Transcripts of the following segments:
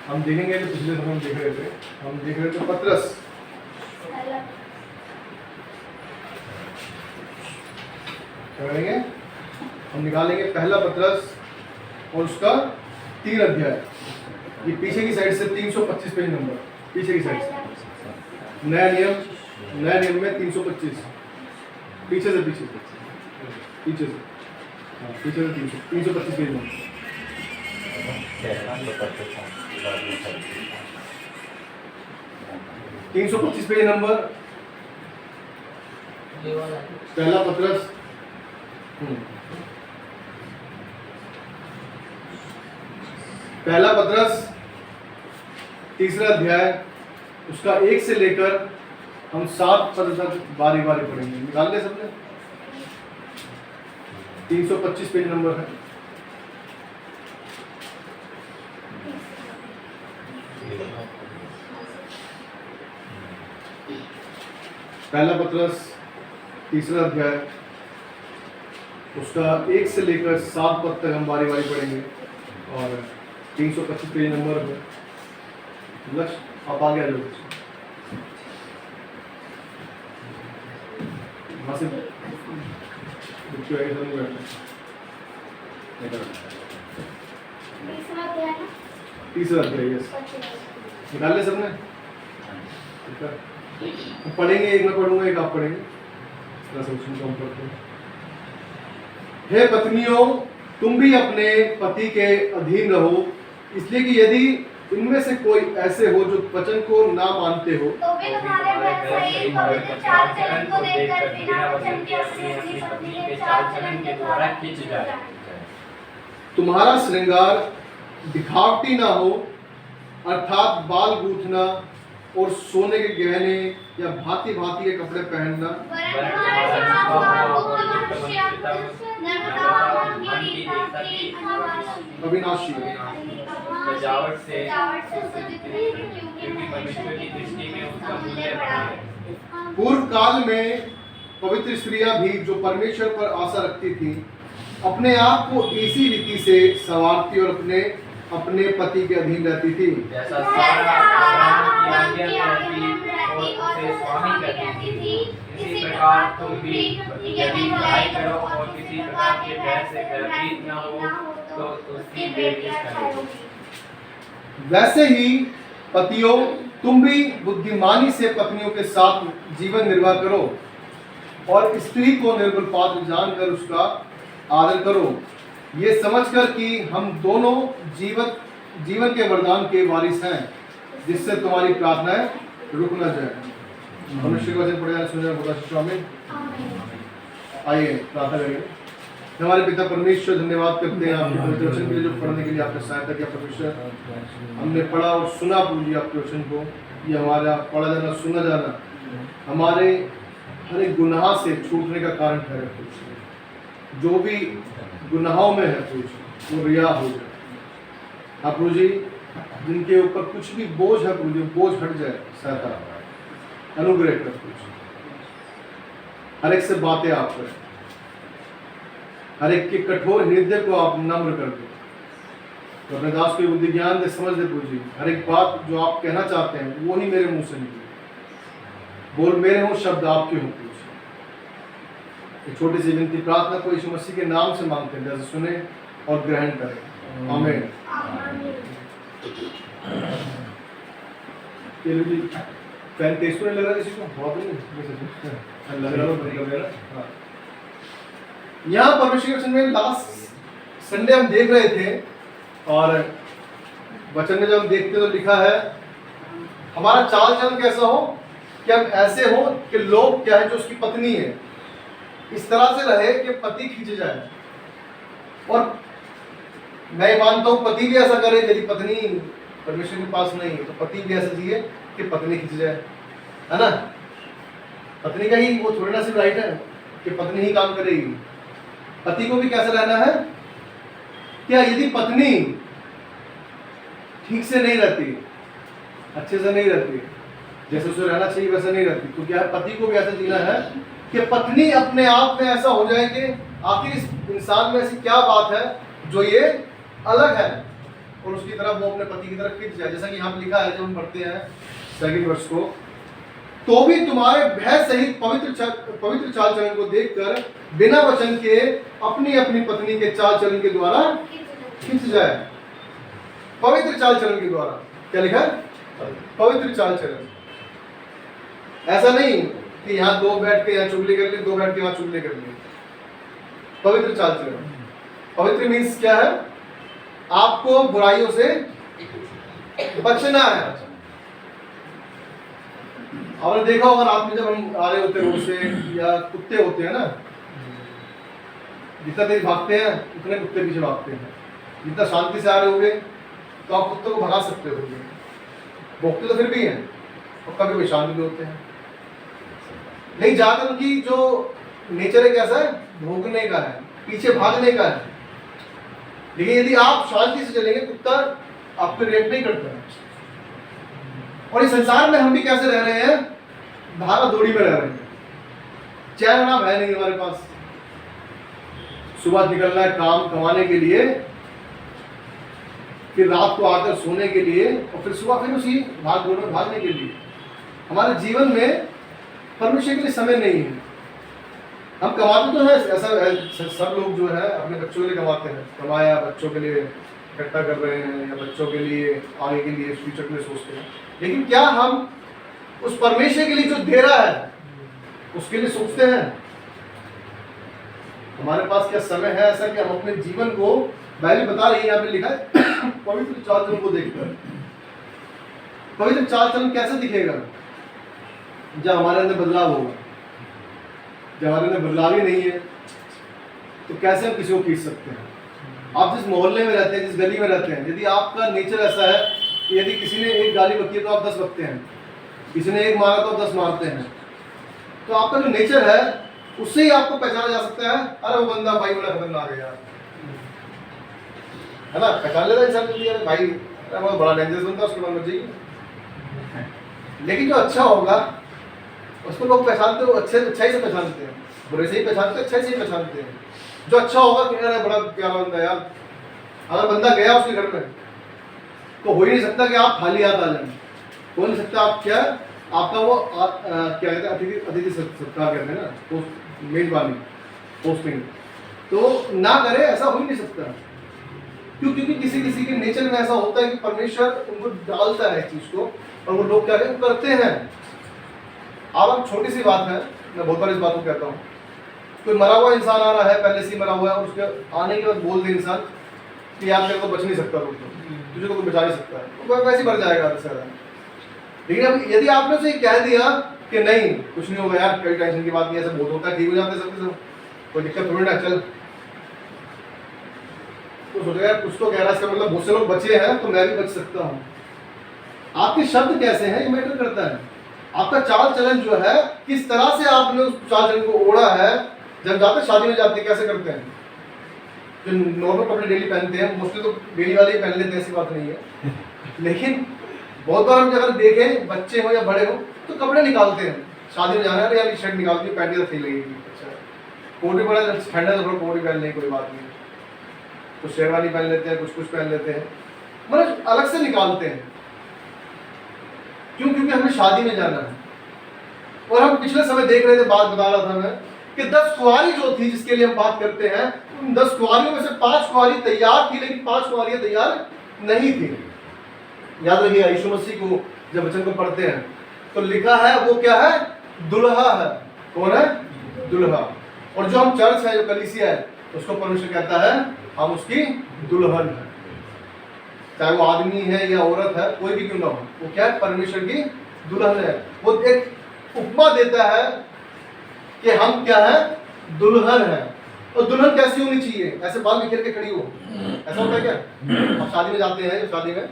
हम देखेंगे जो पिछले समय हम देख रहे थे, हम देख रहे थे पतरस। क्या करेंगे? हम निकालेंगे पहला पतरस और उसका 3 अध्याय। ये पीछे की साइड से 325 पेज नंबर, पीछे की साइड से नया नियम में 325, पीछे से पीछे से 325 पेज नंबर। 325 पेज नंबर, पहला पतरस। पहला पतरस 3रा अध्याय, उसका 1 से लेकर हम 7 पद तक बारी बारी पढ़ेंगे। निकाल ले सबने? 325 पेज नंबर है। पहला पतरस 3रा अध्याय, उसका 1 से लेकर 7 पद तक हम बारी बारी पढ़ेंगे और 325 पेज नंबर है। लक्ष्य आप आगे आ जाओ, वहाँ से तीसरा अध्याय। यस, निकाल ले सबने? पढ़ेंगे, एक मैं पढ़ूंगा एक आप पढ़ेंगे। हे पत्नियों, तुम भी अपने पति के अधीन रहो, इसलिए कि यदि इनमें से कोई ऐसे हो जो वचन को ना मानते हो, तो भी तुम्हारे सही पवित्र चाल चलन को देखकर बिना वचन के अपनी पत्नी के चाल चलन के द्वारा खींच जाए। तुम्हारा श्रृंगार दिखावटी ना हो, अर्थात बाल गूंथना और सोने के गहने या भांति भांति के कपड़े पहनना, अविनाशी सजावट से क्योंकि परमेश्वर की दृष्टि में उसका मूल्य बड़ा है। पूर्व काल में पवित्र स्त्रियां भी जो परमेश्वर पर आशा रखती थी, अपने आप को इसी रीति से संवारती और अपने अपने पति के अधीन रहती थी। जैसा सारा की आज्ञा में रहती और उसे स्वामी कहती थी, इसी प्रकार तुम भी यदि भलाई करो और किसी प्रकार के बैर से भयभीत न हो तो उसकी बेटी ठहरोगी। वैसे ही पतियों, तुम भी बुद्धिमानी से पत्नियों के साथ जीवन निर्वाह करो और स्त्री को निर्बल पात्र जानकर उसका आदर करो, ये समझकर कि हम दोनों जीवन के वरदान के वारिस हैं, जिससे तुम्हारी प्रार्थनाएं रुक न जाए। मनुष्य का वचन पढ़े जाने सुनने बोला स्वामी। आइए प्रार्थना करेंगे। हमारे पिता परमेश्वर, धन्यवाद करते हैं आपके पवित्र वचन के लिए, जो पढ़ने के लिए आपने सहायता किया परमेश्वर। हमने पढ़ा और सुना प्रभु जी आपके वचन को, ये हमारा पढ़ा जाना सुना जाना हमारे हर एक गुनाह से छूटने का कारण ठहरे। जो भी गुनाहों में है प्रभु वो रिया हो जाए। हाँ प्रभु जी, जिनके ऊपर कुछ भी बोझ है प्रभु जी, बोझ हट जाए। सहायता अनुग्रह कर प्रभु, हर एक से बातें आप करें, हर एक के कठोर हृदय को आप नम्र कर दो, तो अपने दास को बुद्धि ज्ञान दे, समझ दे प्रभु जी। हर एक बात जो आप कहना चाहते हैं वो ही मेरे मुंह से निकले, बोल मेरे हो शब्द आपके हों प्रभु जी। एक छोटी सी विनती प्रार्थना को यीशु मसीह के नाम से मांगते हैं, जैसे सुने और ग्रहण करें। आमीन। ये लो जी, फैन तेज तो नहीं लग रहा किसी को? बहुत नहीं लग रहा। यहाँ परमेश्वर के वचन में लास्ट संडे हम देख रहे थे, और वचन में जब हम देखते तो लिखा है हमारा चाल चलन कैसा हो कि हम ऐसे हो कि लोग क्या है जो उसकी पत्नी है इस तरह से रहे कि पति खींच जाए। और मैं मानता हूँ पति भी ऐसा करे, यदि पत्नी परमेश्वर के पास नहीं है तो पति भी ऐसा चाहिए कि पत्नी खींच जाए, है ना? पत्नी का ही वो थोड़ी ना सिर्फ राइट है कि पत्नी ही काम करेगी। पति को भी कैसे रहना है? क्या यदि पत्नी ठीक से नहीं रहती, अच्छे से नहीं रहती, जैसे उसे रहना चाहिए वैसा नहीं रहती, तो क्या पति को भी ऐसा जीना है कि पत्नी अपने आप में ऐसा हो जाए कि आखिर इस इंसान में ऐसी क्या बात है जो ये अलग है, और उसकी तरफ वो अपने पति की तरफ खिंच जाए, जैसा कि यहाँ पे लिखा है जब हम पढ़ते हैं सेकंड वर्ष को, तो भी तुम्हारे भय सहित पवित्र चाल चलन को देखकर बिना वचन के अपनी अपनी पत्नी के चाल चलन के द्वारा खिंच जाए। पवित्र चाल चलन के द्वारा, क्या लिखा है? पवित्र चाल चलन। ऐसा नहीं कि यहाँ दो बैठ के यहाँ चुगली कर ली, दो बैठ के वहां चुगली कर ली। पवित्र चाल चलन, पवित्र मीन्स क्या है? आपको बुराइयों से बचना है। आपने देखा होगा रात में जब हम आ रहे होते हैं रोड से, या कुत्ते होते हैं ना, जितना तेज भागते हैं उतने कुत्ते पीछे भागते हैं। जितना शांति से आ रहे होंगे तो आप कुत्तों को भगा सकते हो, भोगते तो फिर भी हैं और कभी कभी शांत भी होते हैं। नहीं, ज्यादातर उनकी जो नेचर है कैसा है? भोगने का है, पीछे भागने का है। लेकिन यदि आप शांति से चलेंगे, कुत्ता आप पे रिएक्ट नहीं करता है। और इस संसार में हम भी कैसे रह रहे हैं? भागा दौड़ी में रह रहे हैं, चैन आराम है नहीं हमारे पास। सुबह निकलना है काम कमाने के लिए, फिर रात को आकर सोने के लिए, और फिर सुबह फिर उसी भाग दौड़ में भागने के लिए। हमारे जीवन में परमेश्वर के लिए समय नहीं है। हम कमाते तो है, ऐसा सब लोग जो है अपने बच्चों के लिए कमाते हैं, कमाया बच्चों के लिए इकट्ठा कर रहे हैं, या बच्चों के लिए आगे के लिए फ्यूचर के लिए सोचते हैं। लेकिन क्या हम उस परमेश्वर के लिए जो दे रहा है उसके लिए सोचते हैं? हमारे पास क्या समय है ऐसा कि हम अपने जीवन को, बाइबल बता रही है, यहाँ पे लिखा है पवित्र चाल चलन को देखकर। पवित्र चाल चलन कैसे दिखेगा? जब हमारे अंदर बदलाव होगा। जब हमारे अंदर बदलाव ही नहीं है तो कैसे हम किसी को खींच सकते हैं? आप जिस मोहल्ले में रहते हैं, जिस गली में रहते हैं, यदि आपका नेचर ऐसा है कि यदि किसी ने एक गाली बकी है तो आप 10 बकते हैं, किसी ने एक मारा तो आप 10 मारते हैं, तो आपका जो नेचर है उससे ही आपको पहचाना जा सकता है। अरे वो बंदा भाई बड़ा खतरनाक है यार, है ना? पहचान लेता इंसान जल्दी, अरे भाई वो बड़ा डेंजरस बंदा, उसके बाद मर्जी। लेकिन जो अच्छा होगा उसको लोग पहचानते हो, अच्छाई से पहचानते हैं, बुरे से ही पहचानते हैं, अच्छाई से ही पहचानते हैं। जो अच्छा होगा कि अरे बड़ा प्यारा बंदा यार, अगर बंदा गया उसके घर में तो हो ही नहीं सकता कि आप खाली हाथ आ जाए। हो नहीं सकता। आप क्या, आपका वो क्या कहते हैं, अतिथि सत्कार कहते हैं ना, मेजबानी, पोस्टिंग, तो ना करे, ऐसा हो ही नहीं सकता। क्यों? क्योंकि किसी किसी के नेचर में ऐसा होता है कि परमेश्वर उनको डालता है चीज को, और वो लोग क्या करते हैं। अब छोटी सी बात है, मैं बहुत बार इस बात को कहता हूँ, कोई मरा हुआ इंसान आ रहा है, पहले से मरा हुआ है, और उसके आने के बाद बोल दे इंसान कि यार तेरे को बच नहीं सकता, तुझे तो कोई बचा नहीं सकता है, तो वैसे ही मर जाएगा बेचारा। लेकिन अब यदि आपने उसे कह दिया कि नहीं कुछ नहीं होगा यार, कोई टेंशन की बात नहीं, ऐसा बहुत होता है, ठीक हो जाते सब, कोई दिक्कत थोड़ी ना, चल, तो सोचेगा यार कुछ तो कह रहा है, इसका मतलब बहुत से लोग बचे हैं तो मैं भी बच सकता हूँ। आपके शब्द कैसे हैं ये मैटर करता है। आपका चाल चलन जो है, किस तरह से आपने उस चाल चलन को ओढ़ा है। जब जाते शादी में जाते कैसे करते हैं? जो नॉर्मल कपड़े डेली पहनते हैं, मोस्टली तो डेली वाले ही पहन लेते हैं, ऐसी बात नहीं है। लेकिन बहुत बार हम अगर देखें, बच्चे हो या बड़े हो, तो कपड़े निकालते हैं। शादी में जाना है यार, शर्ट निकालती है, पैंट तो सही लगेगी, अच्छा कोट भी बड़ा ठंडा है तो कोट भी पहन लें, कोई बात नहीं, कुछ शेरवानी पहन लेते हैं, कुछ पहन लेते हैं, मतलब अलग से निकालते हैं। क्यों? क्योंकि हमें शादी में जाना है। और हम पिछले समय देख रहे थे, बात बता रहा था मैं, कि 10 कुंवारी जो थी जिसके लिए हम बात करते हैं, उन 10 कुंवारियों में से 5 कुंवारी तैयार थी, लेकिन 5 कुंवारियां तैयार नहीं थी। याद रखिए, यीशु मसीह को जब वचन को पढ़ते हैं तो लिखा है वो क्या है? दुल्हा है। कौन है? दुल्हा। और जो हम चर्च है, जो कलीसिया है, उसको परमेश्वर कहता है हम उसकी दुल्हन है। चाहे वो आदमी है या औरत है, कोई भी क्यों ना हो, वो क्या है? परमेश्वर की दुल्हन है। वो एक उपमा देता है कि हम क्या है? दुल्हन है। और दुल्हन कैसी होनी चाहिए? ऐसे बाल बिखेर के खड़ी हो, ऐसा होता है क्या? आप शादी में जाते हैं, शादी में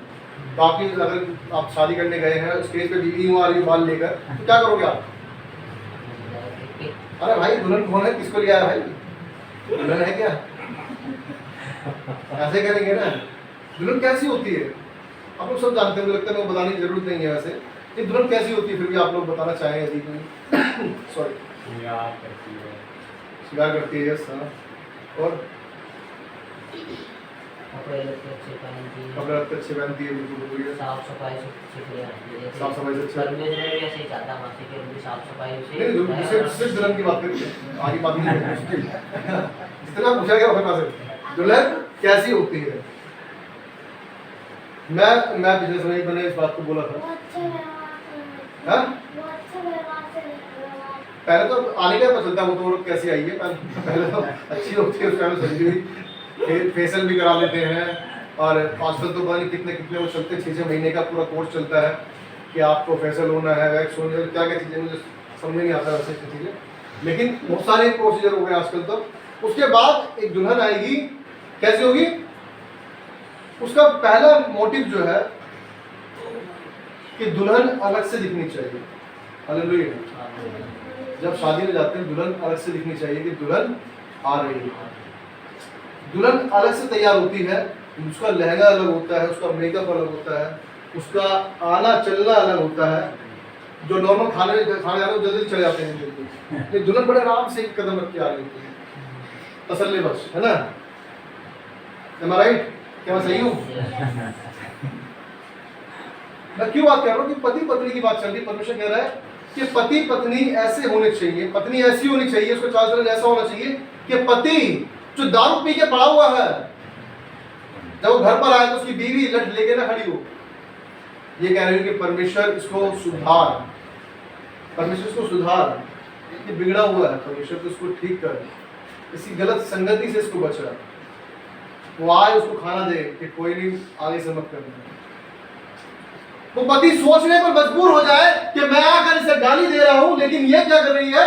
तो आपकी, अगर आप शादी करने गए हैं, स्टेज पे बीवी आ रही है बाल लेकर, तो क्या करोगे आप? अरे भाई दुल्हन कौन है, किसको लिया है भाई? दुल्हन है क्या? ऐसे करेंगे ना। दुल्हन कैसी होती है आप लोग सब जानते हैं, मुझे लगता है मैं बताने की जरूरत नहीं है। वैसे ये दुल्हन कैसी होती है, फिर भी आप लोग बताना चाहें यदि कोई सॉरी श्रृंगार करती है। और कपड़े लत्ते अच्छे पहनती है, कपड़े लत्ते अच्छे पहनती है, बिल्कुल बिल्कुल ये साफ सफाई से अच्छी रहती है। साफ सफाई से अच्छे- परमेश्वर भी ऐसे ही चाहता है मासी के भी साफ सफाई से नहीं दुल्हन सिर्फ दुल्हन की बात करिए, आगे बात नहीं करेंगे। जितना पूछा गया उतना से दुल्हन कैसी होती है। मैं पिछले समय मैंने इस बात को बोला था। हाँ? पहले तो आने का पता चलता है वो तो लोग कैसी आई है, पहले तो अच्छी होती है, उसका सब्जी भी फेशियल भी करा लेते हैं, और आजकल तो पता नहीं कितने कितने वो चलते हैं, 6 महीने का पूरा कोर्स चलता है कि आपको फेशियल होना है, वैक्स होना है, क्या क्या चीज़ें मुझे समझ नहीं आता वैसे चीज़ें, लेकिन बहुत सारे प्रोसीजर हो गए आजकल तो। उसके बाद एक दुल्हन आएगी, कैसी होगी, उसका पहला मोटिव जो है कि दुल्हन अलग से दिखनी चाहिए। हालेलुया। जब शादी में जाते हैं दुल्हन अलग से दिखनी चाहिए कि दुल्हन आ रही है। दुल्हन अलग से तैयार होती है, उसका लहंगा अलग होता है, उसका मेकअप अलग होता है, उसका आना चलना अलग होता है। जो नॉर्मल खाने जाते हैं जल्दी चले जाते हैं जल्दी, लेकिन दुल्हन बड़े आराम से एक कदम रख के आ रही होती है, तसल्ली बख्श, है ना? Am I right? क्या मैं सही हूँ? मैं क्यों बात कर रहा हूँ कि पति पत्नी की बात चल रही। परमेश्वर कह रहा है कि पति पत्नी ऐसे होने चाहिए, पत्नी ऐसी होनी चाहिए, उसका चाल चलन ऐसा होना चाहिए कि पति जो दारू पी के पड़ा हुआ है, जब वो घर पर आए तो उसकी बीवी लठ लेके ना खड़ी हो। ये कह रही हूँ कि परमेश्वर इसको सुधार, परमेश्वर इसको सुधार, ये बिगड़ा हुआ है, परमेश्वर तो इसको ठीक कर, इसी गलत संगति से इसको बचा। वो आए उसको खाना दे कि कोई नहीं आगे से मत करना। वो पति सोचने पर मजबूर हो जाए कि मैं आकर इसे गाली दे रहा हूं, लेकिन ये क्या कर रही है,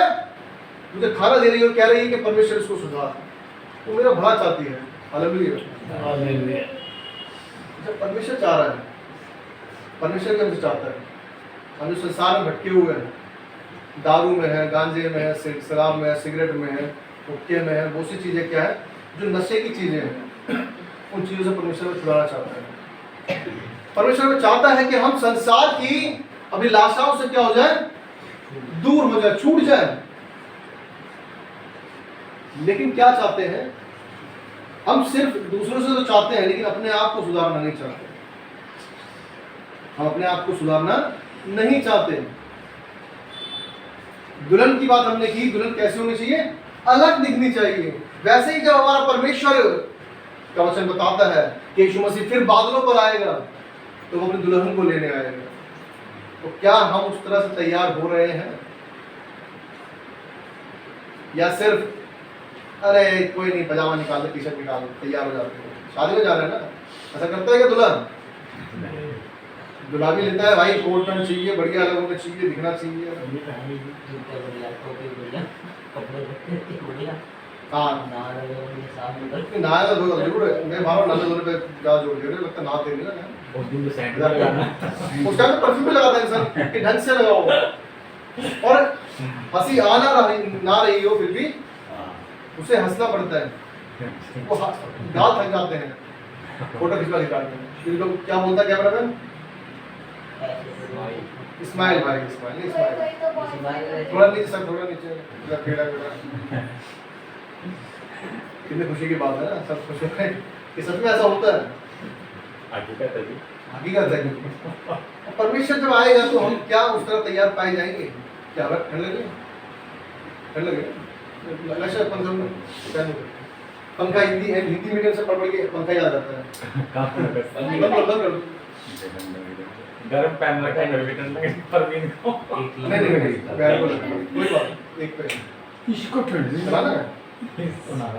मुझे खाना दे रही है और कह रही है कि परमेश्वर इसको सुधार, वो मेरा भला चाहती है। हालेलुया। जब परमेश्वर चाह रहा है, परमेश्वर क्या हमसे चाहता है, हम जो संसार में भटके हुए हैं, दारू में है, गांजे में है, शराब में है, सिगरेट में है, हुक्के में है, बहुत सी चीजें क्या है जो नशे की चीजें हैं, उन चीजों से परमेश्वर छुड़ाना चाहता है। परमेश्वर चाहता है कि हम संसार की अभिलाषाओं से क्या हो जाए, दूर हो जाए, छूट जाए। लेकिन क्या चाहते हैं हम, सिर्फ दूसरों से तो चाहते हैं, लेकिन अपने आप को सुधारना नहीं चाहते। हम अपने आप को सुधारना नहीं चाहते। दुल्हन की बात हमने की, दुल्हन कैसी होनी चाहिए, अलग दिखनी चाहिए। वैसे ही जब हमारा परमेश्वर का वचन बताता है कि यीशु मसीह फिर बादलों पर आएगा तो वो अपनी दुल्हन को लेने आएगा, तो क्या हम उस तरह से तैयार हो रहे हैं, या सिर्फ अरे कोई नहीं पजामा निकाल दे, टी शर्ट निकाल दे, तैयार हो जाते हैं, शादी में जा रहे हैं ना, ऐसा करता है क्या दुल्हन? दुल्हा भी लेता है भाई, कोट पैंट चाहिए, बढ़िया अलग होना चाहिए, दिखना चाहिए। हाँ नहाया तो जरूर है, मैं बाहर नहाने धोने पे ज्यादा जोर दे रहे, लगता है नहाते नहीं ना, उस टाइम परफ्यूम भी लगाता है इंसान कि ढंग से लगाओ, और हंसी ना रही हो फिर भी उसे हंसना पड़ता है, वो गाल थक जाते हैं, फोटो खिंचवा निकालते हैं, फिर लोग क्या बोलता है कैमरामैन, इस्माइल भाई, इस्माइल थोड़ा नीचे सर, थोड़ा नीचे, कितनी खुशी की बात है ना, सब खुश है कि सच में ऐसा होता है, हकीकत है। परमेश्वर जब आएगा तो हम क्या उस तरह तैयार पाए जाएंगे? क्या ठंड लगे, ठंड लगे, पंखा हिंदी मीडियम से पढ़ के पंखा याद आता है, गरम पैन रखा है रिटर्न लगे परवीन को, नहीं कोई बात, एक पे इसको ठंड चलाना है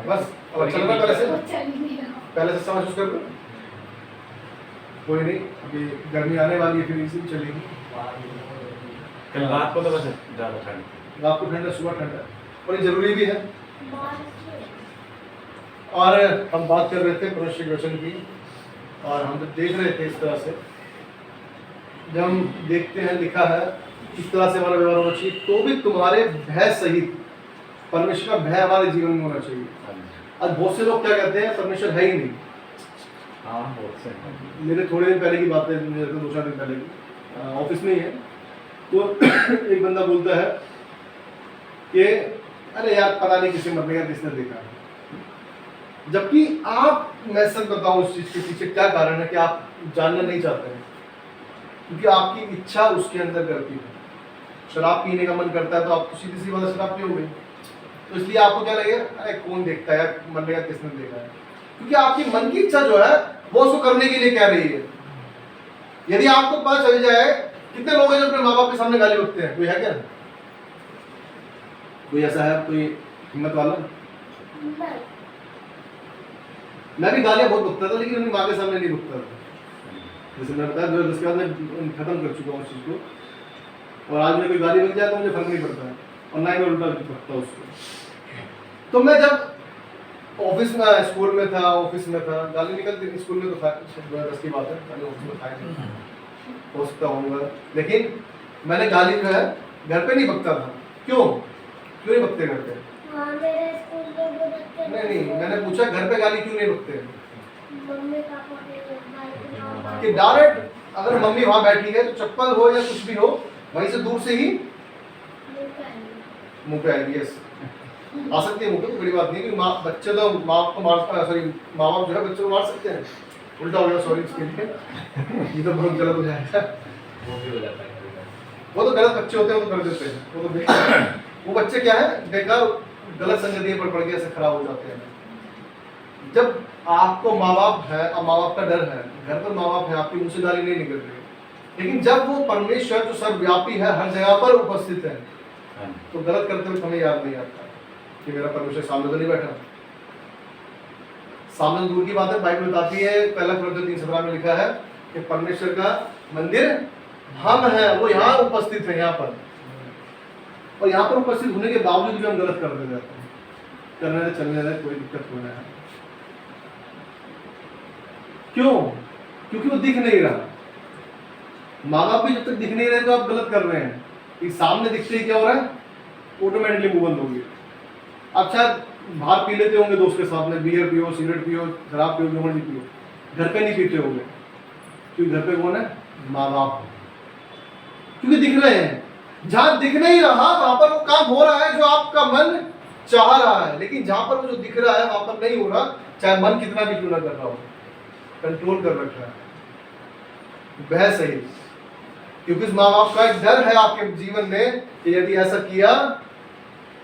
बस, अब चलना पहले से समझ कर लो, कोई नहीं, अभी गर्मी आने वाली है, फिर इसी में चलेगी। कल रात को तो बस ज़्यादा ठंड, रात को ठंड है, सुबह ठंड है, और ये जरूरी भी है। और हम बात कर रहे थे परमेश्वर के वचन की, और हम जब देख रहे थे इस तरह से, जब हम देखते हैं लिखा है इस तरह से हमारा व्यवहार होना चाहिए, तो भी तुम्हारे भय सहित, परमेश्वर का भय हमारे जीवन में होना चाहिए। आज बहुत से लोग क्या कहते हैं, परमेश्वर है ही नहीं। हाँ बहुत से, मेरे थोड़े दिन पहले की बात है, मेरे 2-4 दिन पहले की, ऑफिस में ही है, तो एक बंदा बोलता है कि अरे यार पता नहीं किसी मरने का किसने देखा, जबकि आप मैं सच बताऊं उस चीज के पीछे क्या कारण है कि आप जानना नहीं चाहते हैं, क्योंकि आपकी इच्छा उसके अंदर करती है। शराब पीने का मन करता है तो आप तो सीधी सी बात शराब पियोगे, तो इसलिए आपको क्या लगेगा, अरे कौन देखता है, मन लगेगा किसने देखा है, क्योंकि आपकी मन की इच्छा जो है वो उसको करने के लिए कह रही है। यदि आपको पता चल जाए, कितने लोग हैं जो अपने माँ बाप के सामने गाली बकते हैं, कोई है क्या? कोई ऐसा है, कोई हिम्मत वाला? मैं भी गालियां बहुत बकता था, लेकिन अपनी माँ के सामने नहीं बकता था। जैसे मैंने बताया 2010 के बाद मैं खत्म कर चुका हूँ उस चीज़ को, और आज मुझे कोई गाली बक जाए तो मुझे फर्क नहीं पड़ता है, और ना ही मैं उल्टा बकता उसको। तो मैं जब ऑफिस में, स्कूल में था, ऑफिस में था, गाली निकलती थी, स्कूल में तो था 2010 की बात है, पहले ऑफिस में था, हो सकता होगा, लेकिन मैंने गाली जो है घर पे नहीं बकता था। क्यों नहीं बकते घर पे? नहीं, मैंने पूछा घर पे गाली क्यों नहीं बकते? कि डायरेक्ट अगर मम्मी वहां बैठी है तो चप्पल हो या कुछ भी हो, वहीं से दूर से ही मुंह पे आएगी। यस, आ सकती है मुंह पे, कोई बड़ी बात नहीं, क्योंकि बच्चे तो माँ को मार, सॉरी माँ बाप जो है बच्चों को मार सकते हैं। उल्टा हो गया, सॉरी इसके लिए, ये तो बहुत गलत हो जाएगा। वो भी हो जाता है। वो तो गलत बच्चे होते हैं, वो तो कर देते हैं, वो तो वो बच्चे क्या है, बेकार गलत संगति पर पड़ के ऐसे खराब हो जाते हैं। जब आपको माँ बाप है और माँ बाप का डर है, घर पर माँ बाप है, आपकी मुंह से गाली नहीं निकल रही, लेकिन जब वो परमेश्वर जो सर्वव्यापी है, हर जगह पर उपस्थित है, तो गलत करते हुए हमें याद नहीं आता कि मेरा परमेश्वर सामने तो नहीं बैठा। सामने दूर की बात है, बाइबल बताती है, पहला कुरिन्थियों 3:17 में लिखा है कि परमेश्वर का मंदिर हम हैं, वो यहाँ उपस्थित है, यहाँ पर, और यहाँ पर उपस्थित होने के बावजूद भी हम गलत कर देते हैं। करने से चलने से कोई दिक्कत होना है। क्यों? क्योंकि वो दिख नहीं रहा। माँ बाप भी जब तक दिख नहीं रहे तो आप गलत कर रहे हैं। कि सामने दिखते ही क्या हो रहा है, ऑटोमेटिकली मुंह बंद होगी। आप शायद बाहर पी लेते होंगे दोस्त के साथ में, बियर पियो, सिगरेट पियो, शराब पियो, जो मर्जी पियो, घर पे नहीं पीते होंगे, क्योंकि घर पे कौन है, माँ बाप, क्योंकि दिख रहे हैं। जहां दिख नहीं रहा वहां पर वो काम हो रहा है जो आपका मन चाह रहा है, लेकिन जहां पर वो जो दिख रहा है वहां पर नहीं हो रहा, चाहे मन कितना भी क्यों ना कर रहा हो, कंट्रोल कर रखा है। वह सही, क्योंकि माँ बाप का एक डर है आपके जीवन में कि यदि ऐसा किया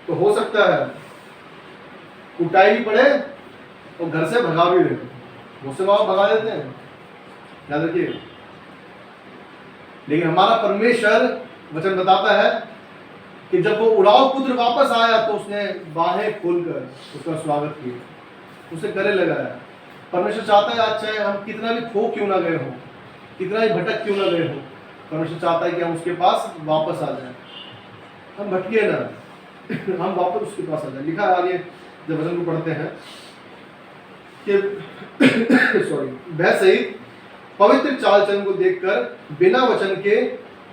तो हो सकता है कुटाई भी पड़े और घर से भगा भी दे। बहुत से माँ बाप भगा देते हैं, याद रखिए। लेकिन हमारा परमेश्वर वचन बताता है कि जब वो उड़ाऊ पुत्र वापस आया तो उसने बाहें खोलकर उसका स्वागत किया, उसे गले लगाया। परमेश्वर चाहता है आज चाहे हम कितना भी खो क्यों ना गए हो, कितना भी भटक क्यों ना गए हो, परमेश्वर चाहता है कि हम उसके पास वापस आ जाएं, हम भटके ना, हम वापस उसके पास आ जाएं। लिखा है आगे जब वचन को पढ़ते हैं कि सॉरी, वह सहित पवित्र चाल चलन को देखकर बिना वचन के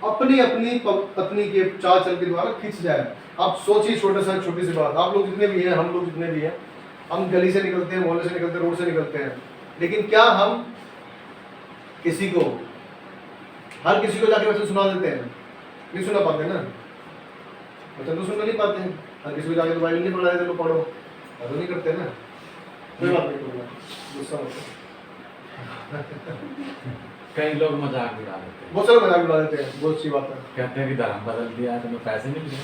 अपनी अपनी पत्नी के चाल चलन के द्वारा खींच जाए। आप सोचिए, छोटी सी बात, आप लोग जितने भी हैं, हम लोग जितने भी हैं, हम गली से निकलते हैं, मोहल्ले से निकलते हैं, रोड से निकलते हैं, लेकिन क्या हम किसी को, हर किसी को जाके वचन सुना देते हैं? नहीं सुना पाते ना, वचन तो सुनना नहीं पाते हैं। हर किसी को जाके तो बाइबल नहीं पढ़ा देते, लोग पढ़ो, ऐसा नहीं करते ना। कोई बात नहीं करूँगा, गुस्सा होता कई लोग मजाक भी उड़ा देते हैं, बहुत सारे मजाक उड़ा देते हैं, बहुत अच्छी बात है। कहते हैं कि धर्म बदल दिया है, तुम्हें पैसे नहीं मिले।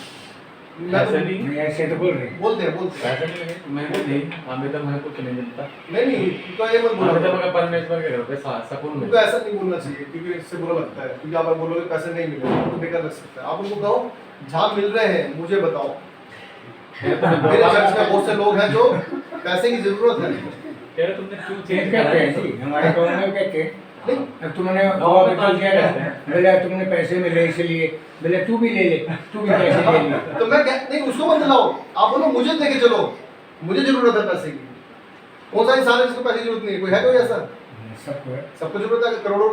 मैं ऐसे तो नहीं, ऐसे तो बोल रहे बोलते हैं पैसे नहीं मिले, मैं नहीं, हमें तो मैं कुछ नहीं मिलता, नहीं, तो ये मत हमें तो बोलो, मगर परमेश्वर के घर पे सुकून उनको मिलता है। ऐसा नहीं बोलना चाहिए, क्योंकि इससे बुरा लगता है। क्योंकि आप बोलोगे पैसे नहीं मिले तो बेकार लग सकता है। आप उनको कहो जहाँ मिल रहे हैं मुझे बताओ। मेरे चर्च में बहुत से लोग हैं जो पैसे की जरूरत है। कह रहे तुमने क्यों चेंज चेंज करते हैं करा? जी, हमारे गाँव में कहते हैं नहीं, अब तुमने वो अभी किया ना, बोले तुमने पैसे मिले इसलिए, बोले तू भी ले ले, तू भी पैसे ले ले। तो मैं नहीं, उसको मत दिलाओ, आप बोलो मुझे लेके चलो, मुझे जरूरत है पैसे की। कौन सा इंसान है जिसको पैसे की जरूरत नहीं है? कोई है कोई ऐसा? सबको है। सबको जरूरत है, करोड़ों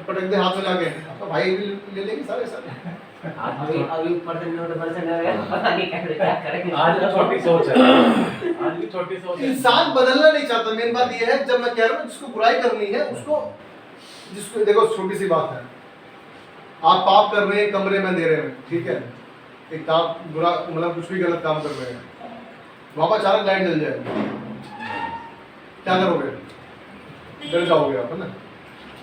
पटक दे हाथ में लाके, तो भाई भी ले लेंगे सारे सारे। अभी ऊपर से नोट पर से पता नहीं कैसे क्या करेंगे। आज भी छोटी सोच है, आज भी छोटी सोच है। इंसान बदलना नहीं चाहता। मेन बात यह है, जब मैं कह रहा हूँ जिसको बुराई करनी है उसको, जिसको देखो छोटी सी बात है, आप पाप कर रहे हैं, कमरे में दे रहे हैं, ठीक है, एक काम बुरा, मतलब कुछ भी गलत काम कर रहे हैं, वहां पर अचानक लाइट जल जाए, क्या करोगे? डर जाओगे आप, है ना।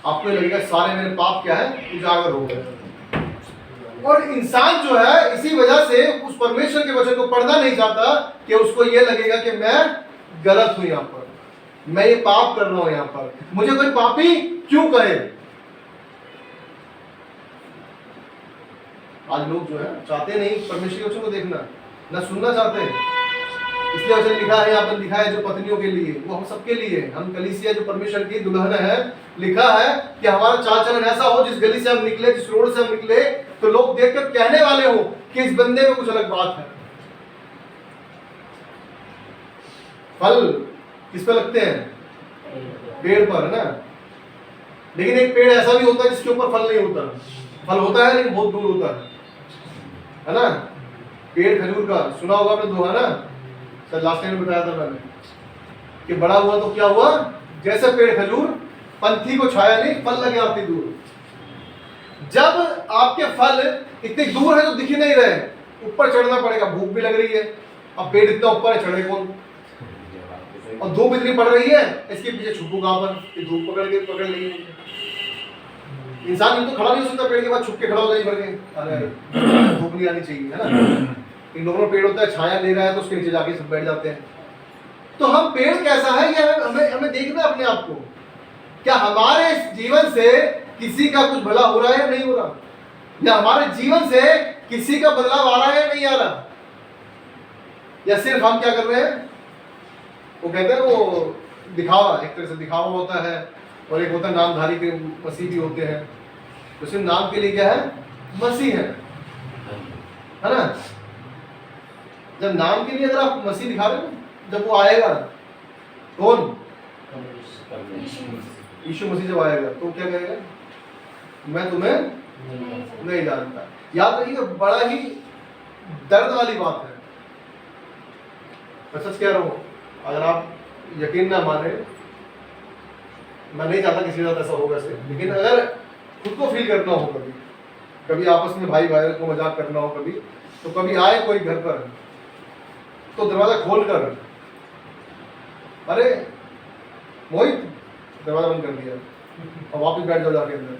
आपको ये लगेगा सारे मेरे पाप क्या है, उजागर हो गए। और इंसान जो है इसी वजह से उस परमेश्वर के वचन को पढ़ना नहीं चाहता कि उसको ये लगेगा कि मैं गलत हूं, यहाँ पर मैं ये पाप कर रहा हूं, यहाँ पर मुझे कोई पापी क्यों कहे। आज लोग जो है चाहते नहीं परमेश्वर के वचन को देखना, ना सुनना चाहते हैं। इसलिए वचन लिखा है, यहाँ पर लिखा है जो पत्नियों के लिए, वो हम सबके लिए, हम कलीसिया जो परमेश्वर की दुल्हन है, लिखा है कि हमारा चाल चलन ऐसा हो जिस गली से हम निकले, जिस रोड से हम निकले, तो लोग देखकर कहने वाले हो कि इस बंदे में कुछ अलग बात है। फल किस पे लगते हैं? पेड़ पर, है ना। लेकिन एक पेड़ ऐसा भी होता है जिसके ऊपर फल नहीं होता, फल होता है लेकिन बहुत दूर होता है ना। पेड़ खजूर का सुना होगा आपने, दो है ना, सर लास्ट टाइम बताया था मैंने कि बड़ा हुआ तो क्या हुआ, जैसे पेड़ खजूर, पंथी को छाया नहीं, फल लगे आती दूर। जब आपके फल इतने दूर है तो दिख ही नहीं रहे, ऊपर चढ़ना पड़ेगा, भूख भी लग रही है, अब पेड़ इतना ऊपर है, चढ़े कौन, और धूप इतनी पड़ रही है, इसके पीछे छुपू कहां पर, कि धूप पकड़ लेगी। इंसान इन तो खड़ा नहीं हो सकता पेड़ के बाद, छुप के खड़ा हो जाए भर के, अरे धूप नहीं आनी चाहिए, है ना। इन दोनों पेड़ होता है, छाया ले रहा है तो उसके नीचे जाके सब बैठ जाते हैं। तो हम पेड़ कैसा है ये हमें देखना है अपने आप को, क्या हमारे जीवन से किसी का कुछ भला हो रहा है या नहीं हो रहा, या हमारे जीवन से किसी का बदलाव आ रहा है या नहीं आ रहा, या सिर्फ हम क्या कर रहे हैं, वो कहते हैं वो दिखावा, एक तरह से दिखावा होता है, और एक होता है नामधारी के मसीह भी होते हैं, तो सिर्फ नाम के लिए क्या है, मसीह है ना। जब नाम के लिए अगर आप मसीह दिखा रहे हो, जब वो आएगा, कौन, यीशु मसीह जब आएगा तो क्या कहेगा, मैं तुम्हें नहीं जानता। याद रखिएगा, बड़ा ही दर्द वाली बात है, मैं सच कह रहा हूं। अगर आप यकीन ना माने, मैं नहीं चाहता किसी के साथ ऐसा होगा से, लेकिन अगर खुद को फील करना हो, कभी आपस में भाई भाई को मजाक करना हो, तो कभी आए कोई घर पर तो दरवाजा खोल कर, अरे मोहित दरवाजा बंद कर दिया और वापस बैठ जाओ जाके अंदर,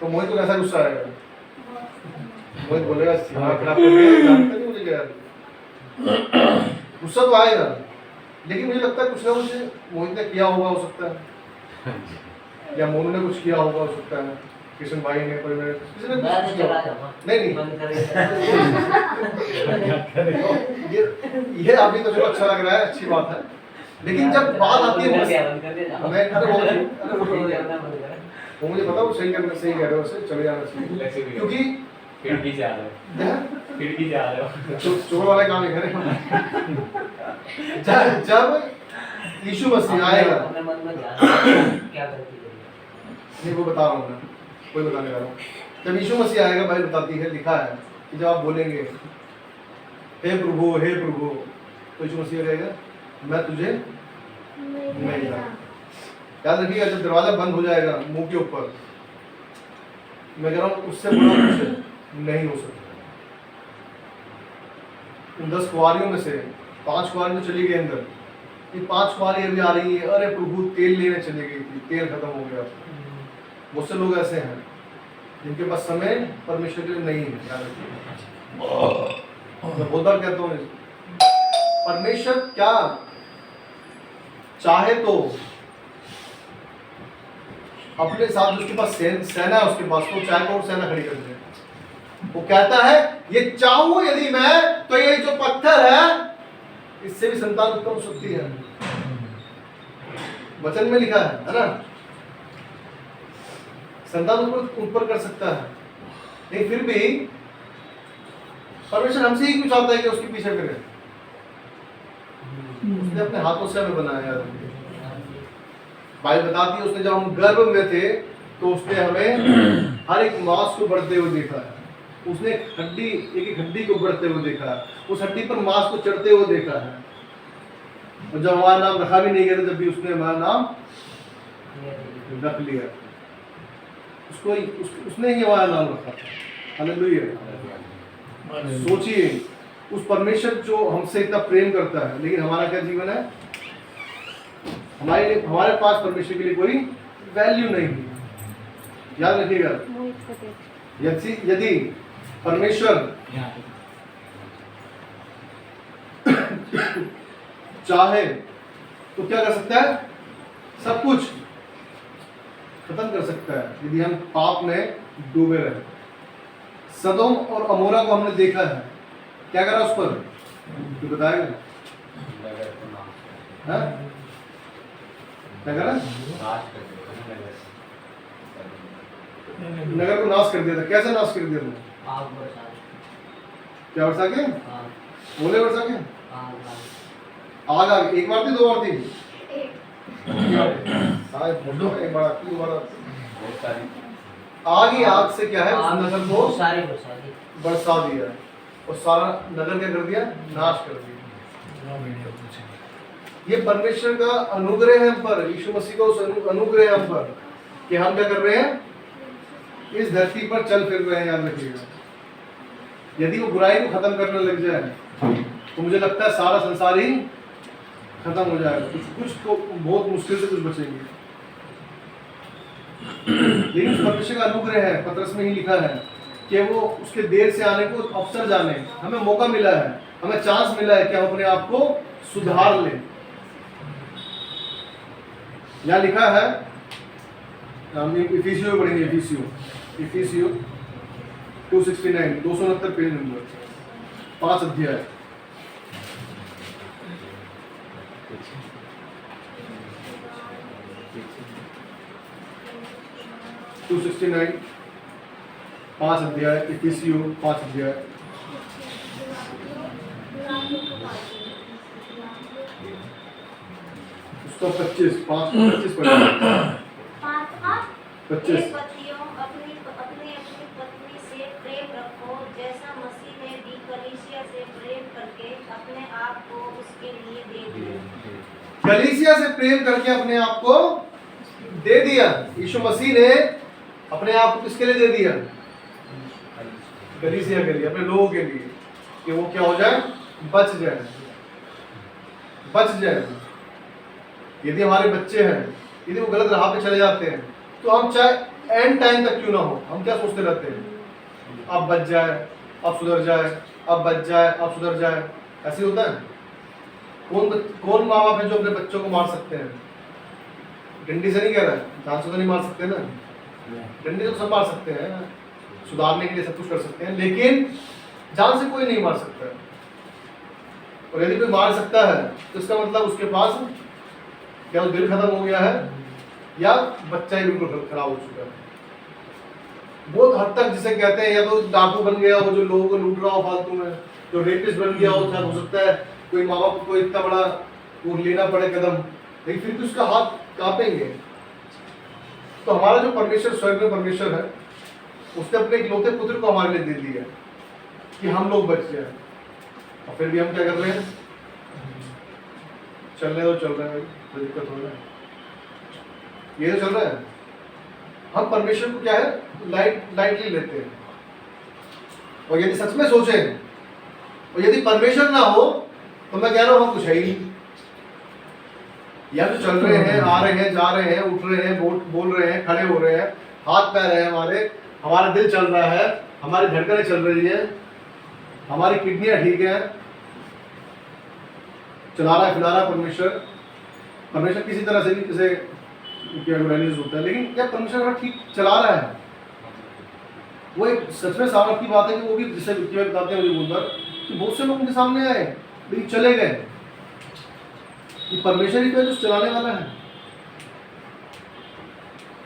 तो मोहित को कैसा गुस्सा आएगा, मोहित बोलेगा नहीं मुझे क्या, गुस्सा तो आएगा। लेकिन मुझे लगता है कुछ ना कुछ मोहित ने किया होगा, हो सकता है, या मोनू ने कुछ किया होगा, हो सकता है, किशन भाई ने, कोई ने, किसी ने कुछ किया होगा। नहीं ये अभी तो चलो अच्छा लग रहा है, अच्छी बात है, लेकिन जब बात आती है वो मुझे पता, वो सही कह रहे हो, उसे चले जाना चाहिए, क्योंकि खिड़की से आ रहे हो, खिड़की से आ रहे हो, चोर वाले काम नहीं करें। जब यीशु मसीह आएगा, नहीं वो बता रहा हूँ मैं, कोई बताने वाला हूँ, जब यीशु मसीह आएगा, बाइबल बताती है, लिखा है कि जब आप बोलेंगे हे प्रभु, हे प्रभु, तो यीशु मसीह रहेगा मैं तुझे नहीं जानता। याद रखिएगा, जब दरवाजा बंद हो जाएगा मुंह के ऊपर, मैं कह रहा हूँ उससे बड़ा कुछ नहीं हो सकता। उन 10 कुंवारियों में से 5 कुंवारी तो चली गई अंदर, ये 5 कुंवारी अभी आ रही है, अरे प्रभु तेल लेने चली गई थी, तेल खत्म हो गया। बहुत से लोग ऐसे हैं जिनके पास समय परमेश्वर के लिए नहीं है। मैं बहुत बार कहता हूँ, परमेश्वर क्या चाहे तो अपने साथ उसके पास सेना है, उसके पास तो चाहे तो सेना खड़ी कर दे। वो कहता है ये चाहूं यदि मैं, तो ये जो पत्थर है इससे भी संतान उत्पन्न हो सकती है, वचन में लिखा है ना, संतान ऊपर कर सकता है। लेकिन फिर भी परमेश्वर हमसे ही क्यों चाहता है कि उसके पीछे करें? उसने अपने हाथों से हमें बनाया है। बाइबल बताती है उसने जब हम गर्भ में थे तो उसने हमें हर एक मांस को बढ़ते हुए देखा है, उसने हड्डी एक हड्डी को बढ़ते हुए देखा है, उस हड्डी पर मांस को चढ़ते हुए देखा है। और जब हमारा नाम रखा भी नहीं गया था, जब भी उसने हमारा नाम रख लिया, उसने ही हमारा नाम रखा। हालेलुया। सोचिए उस परमेश्वर जो हमसे इतना प्रेम करता है, लेकिन हमारा क्या जीवन है? हमारे पास परमेश्वर के लिए कोई वैल्यू नहीं है। याद रखिएगा, यदि परमेश्वर चाहे तो क्या कर सकता है? सब कुछ खत्म कर सकता है यदि हम पाप में डूबे रहे। सदोम और अमोरा को हमने देखा है, क्या करा उस पर, तू बताएगा? हाँ? क्या करा? नगर को नाश कर दिया था। कैसे नाश कर दिया था? आग बरसा दी। क्या बरसा के? आग बोले बरसा के? आग आग आग एक बार थी, 2 बार थी? एक बार आती, 2 बार आती। बहुत सारी आग ही आग से क्या है, उस आग नगर को बहुत सारी बरसा दी। बरसा दिया और सारा नगर क्या कर दिया? नाश कर दिया। ये परमेश्वर का अनुग्रह है हम पर, यीशु मसीह का उस अनुग्रह है हम पर कि हम क्या कर रहे हैं? इस धरती पर चल फिर रहे हैं। याद रखिएगा, यदि वो बुराई को खत्म करने लग जाए तो मुझे लगता है सारा संसार ही खत्म हो जाएगा। कुछ तो बहुत मुश्किल से कुछ बचेंगे, लेकिन उस परमेश्वर का अनुग्रह है। पतरस में ही लिखा है कि वो उसके देर से आने को अवसर जाने, हमें मौका मिला है, हमें चांस मिला है कि हम अपने आप को सुधार लें। यहाँ लिखा है, हम इफिसियो में पढ़ेंगे, इफिसियो 269 269 पेज नंबर 5 अध्याय। टू 269 5 अध्याय, इफिसियो 5 अध्याय। उसका 25 5 25 पढ़ेंगे। 25 पतियों अपनी अपनी पत्नी से प्रेम रखो, जैसा मसीह ने भी कलीसिया से प्रेम करके अपने आप को उसके लिए दे दिया। कलीसिया से प्रेम करके अपने आप को दे दिया। यीशु मसीह ने अपने आप को किसके लिए दे दिया? कलीसिया के लिए, अपने लोगों के लिए, कि वो क्या हो जाए? बच जाए, बच जाए। यदि हमारे बच्चे हैं, यदि वो गलत राह पे चले जाते हैं, तो हम चाहे एंड टाइम तक क्यों ना हो, हम क्या सोचते रहते हैं? अब बच जाए, अब सुधर जाए, अब बच जाए, अब सुधर जाए। ऐसे होता है? कौन माँ बाप है जो अपने बच्चों को मार सकते हैं? डंडी से नहीं कह रहा है, जान से तो नहीं मार सकते ना। डंडी तो सब मार सकते हैं, सुधारने के लिए सब कुछ कर सकते हैं, लेकिन जान से कोई नहीं मार सकता। और यदि कोई मार सकता है तो इसका मतलब उसके पास क्या वो दिल खत्म हो गया है, या बच्चा ही बिल्कुल खराब हो चुका है। बहुत हद तक जिसे कहते हैं, या तो डाकू बन गया हो जो लोगों को लूट रहा हो फालतू में, जो रेपिस्ट बन गया हो, शायद हो सकता है कोई माँ बाप को इतना बड़ा वो लेना पड़े कदम, लेकिन फिर भी उसका हाथ कांपेंगे। तो हमारा जो परमेश्वर, स्वर्ग में परमेश्वर है, उसने अपने इकलौते पुत्र को हमारे लिए दे दिया कि हम लोग बच जाए। और फिर भी हम क्या कर रहे हैं? चलने दो, चल रहे हैं, कोई दिक्कत हो रहा है, ये तो चल रहा है। हम परमेश्वर को क्या है, लाइटली लेते हैं। और यदि सच में सोचें, और यदि परमेश्वर ना हो तो मैं कह रहा हूं हम कुछ है ही नहीं। या तो चल रहे हैं, आ रहे हैं, जा रहे हैं, उठ रहे हैं, बोल रहे हैं, खड़े हो रहे हैं, हाथ पैर है हमारे, हमारा दिल चल रहा है, हमारी धड़कनें चल रही है, हमारी किडनियां ठीक है, चला रहा है, फिला रहा है परमेश्वर। परमेश्वर किसी तरह से भी जैसे होता है, लेकिन क्या परमेश्वर ठीक चला रहा है? वो एक सच में सामर्थ की बात है कि वो भी, जिसे बताते हैं मुझे बोलकर, कि बहुत से लोग उनके सामने आए लेकिन चले गए। कि परमेश्वर ही तो है जो चलाने वाला है।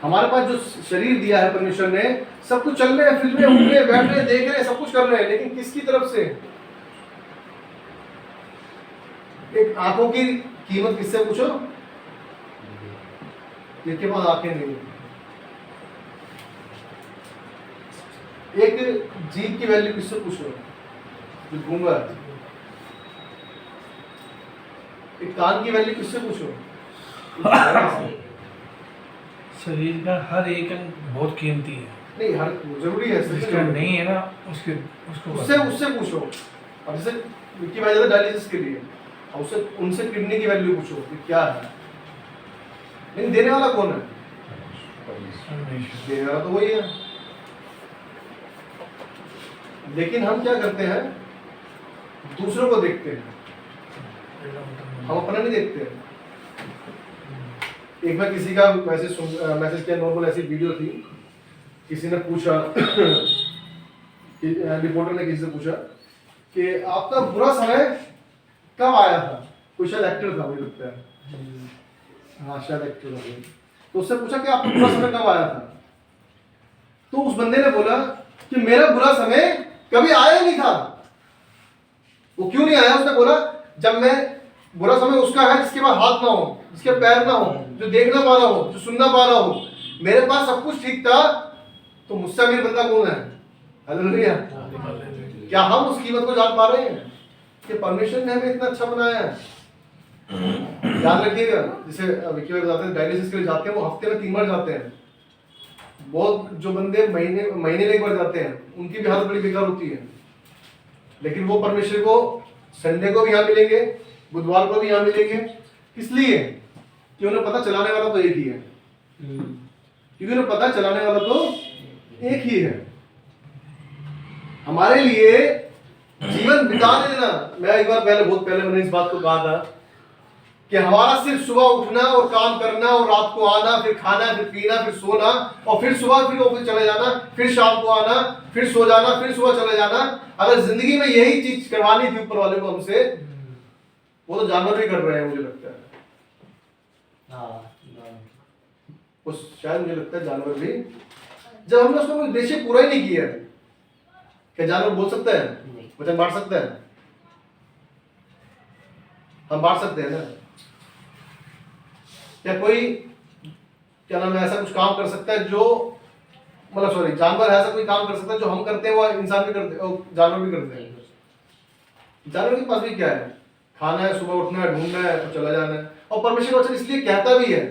हमारे पास जो शरीर दिया है परमेश्वर ने, सब कुछ चल रहे हैं, फिर रहे, उठ रहे, बैठ रहे, देख रहे, सब कुछ कर रहे हैं, लेकिन किसकी तरफ से? एक आंखों की कीमत किससे पूछो, जिनके पास आंखें नहीं। एक जीभ की वैल्यू किससे पूछो, जो गूंगा है। एक कान की वैल्यू किससे पूछो? शरीर का हर एक अंग बहुत कीमती है। नहीं, हर जरूरी है, जिसका नहीं है ना, उसको उससे पूछो। और जैसे मिट्टी भाई डायलिसिस के लिए, और उससे उनसे किडनी की वैल्यू पूछो कि क्या है। लेकिन देने वाला कौन है? देने वाला तो वही है। लेकिन हम क्या करते हैं, दूसरों को देखते हैं, हम अपना नहीं देखते हैं। एक बार किसी का मैसेज किया, नॉर्मल ऐसी वीडियो थी, किसी ने पूछा रिपोर्टर ने किसी से पूछा कि आपका बुरा समय कब आया था, कोई शायद एक्टर था मुझे लगता है, हाँ शायद एक्टर था, तो उससे पूछा कि आपका बुरा समय कब आया था, तो उस बंदे ने बोला कि मेरा बुरा समय कभी आया ही नहीं था। वो क्यों नहीं आया? उसने बोला जब मैं, बुरा समय उसका है जिसके पास हाथ ना हो, जिसके पैर ना हो, जो देख ना पा रहा हो, जो सुन ना पा रहा हो। मेरे पास सब कुछ ठीक था, तो मुझसे अमीर बंदा कौन है? हालेलुया। क्या हम उस कीमत को जान पा रहे हैं कि परमेश्वर ने हमें इतना अच्छा बनाया है? याद रखिएगा, जैसे विकी भाई बताते हैं डायलिसिस के लिए जाते हैं, वो हफ्ते में 3 बार जाते हैं। बहुत जो बंदे महीने में एक बार जाते हैं, उनकी भी हालत बड़ी बेकार होती है। लेकिन वो परमेश्वर को संडे को भी यहाँ मिलेंगे, बुधवार को भी यहाँ मिलेंगे। किस लिए? कि उन्हें पता चलाने वाला तो एक ही है, क्योंकि उन्हें पता चलाने वाला तो एक ही है। हमारे लिए जीवन बिताने देना, मैं एक बार पहले, बहुत पहले मैंने इस बात को कहा था कि हमारा सिर्फ सुबह उठना और काम करना और रात को आना, फिर खाना, फिर पीना, फिर सोना, और फिर सुबह फिर ऑफिस चले जाना, फिर शाम को आना, फिर सो जाना, फिर सुबह चले जाना। अगर जिंदगी में यही चीज करवानी थी ऊपर वाले को हमसे, वो तो जानवर भी कर रहे हैं मुझे लगता है। वो शायद मुझे लगता है जानवर भी, जब हमने उसको कोई उद्देश्य पूरा ही नहीं किया, क्या जानवर बोल सकता है? वचन बांट सकता है? हम बांट सकते हैं ना? क्या कोई, क्या नाम है, ऐसा कुछ काम कर सकता है जो, मतलब सॉरी, जानवर ऐसा कोई काम कर सकता है जो हम करते हैं वो इंसान भी करते हैं, जानवर भी करते हैं। जानवर के पास भी क्या है? खाना है, सुबह उठना है, ढूंढना है, तो चला जाना है। और परमेश्वर वचन इसलिए कहता भी है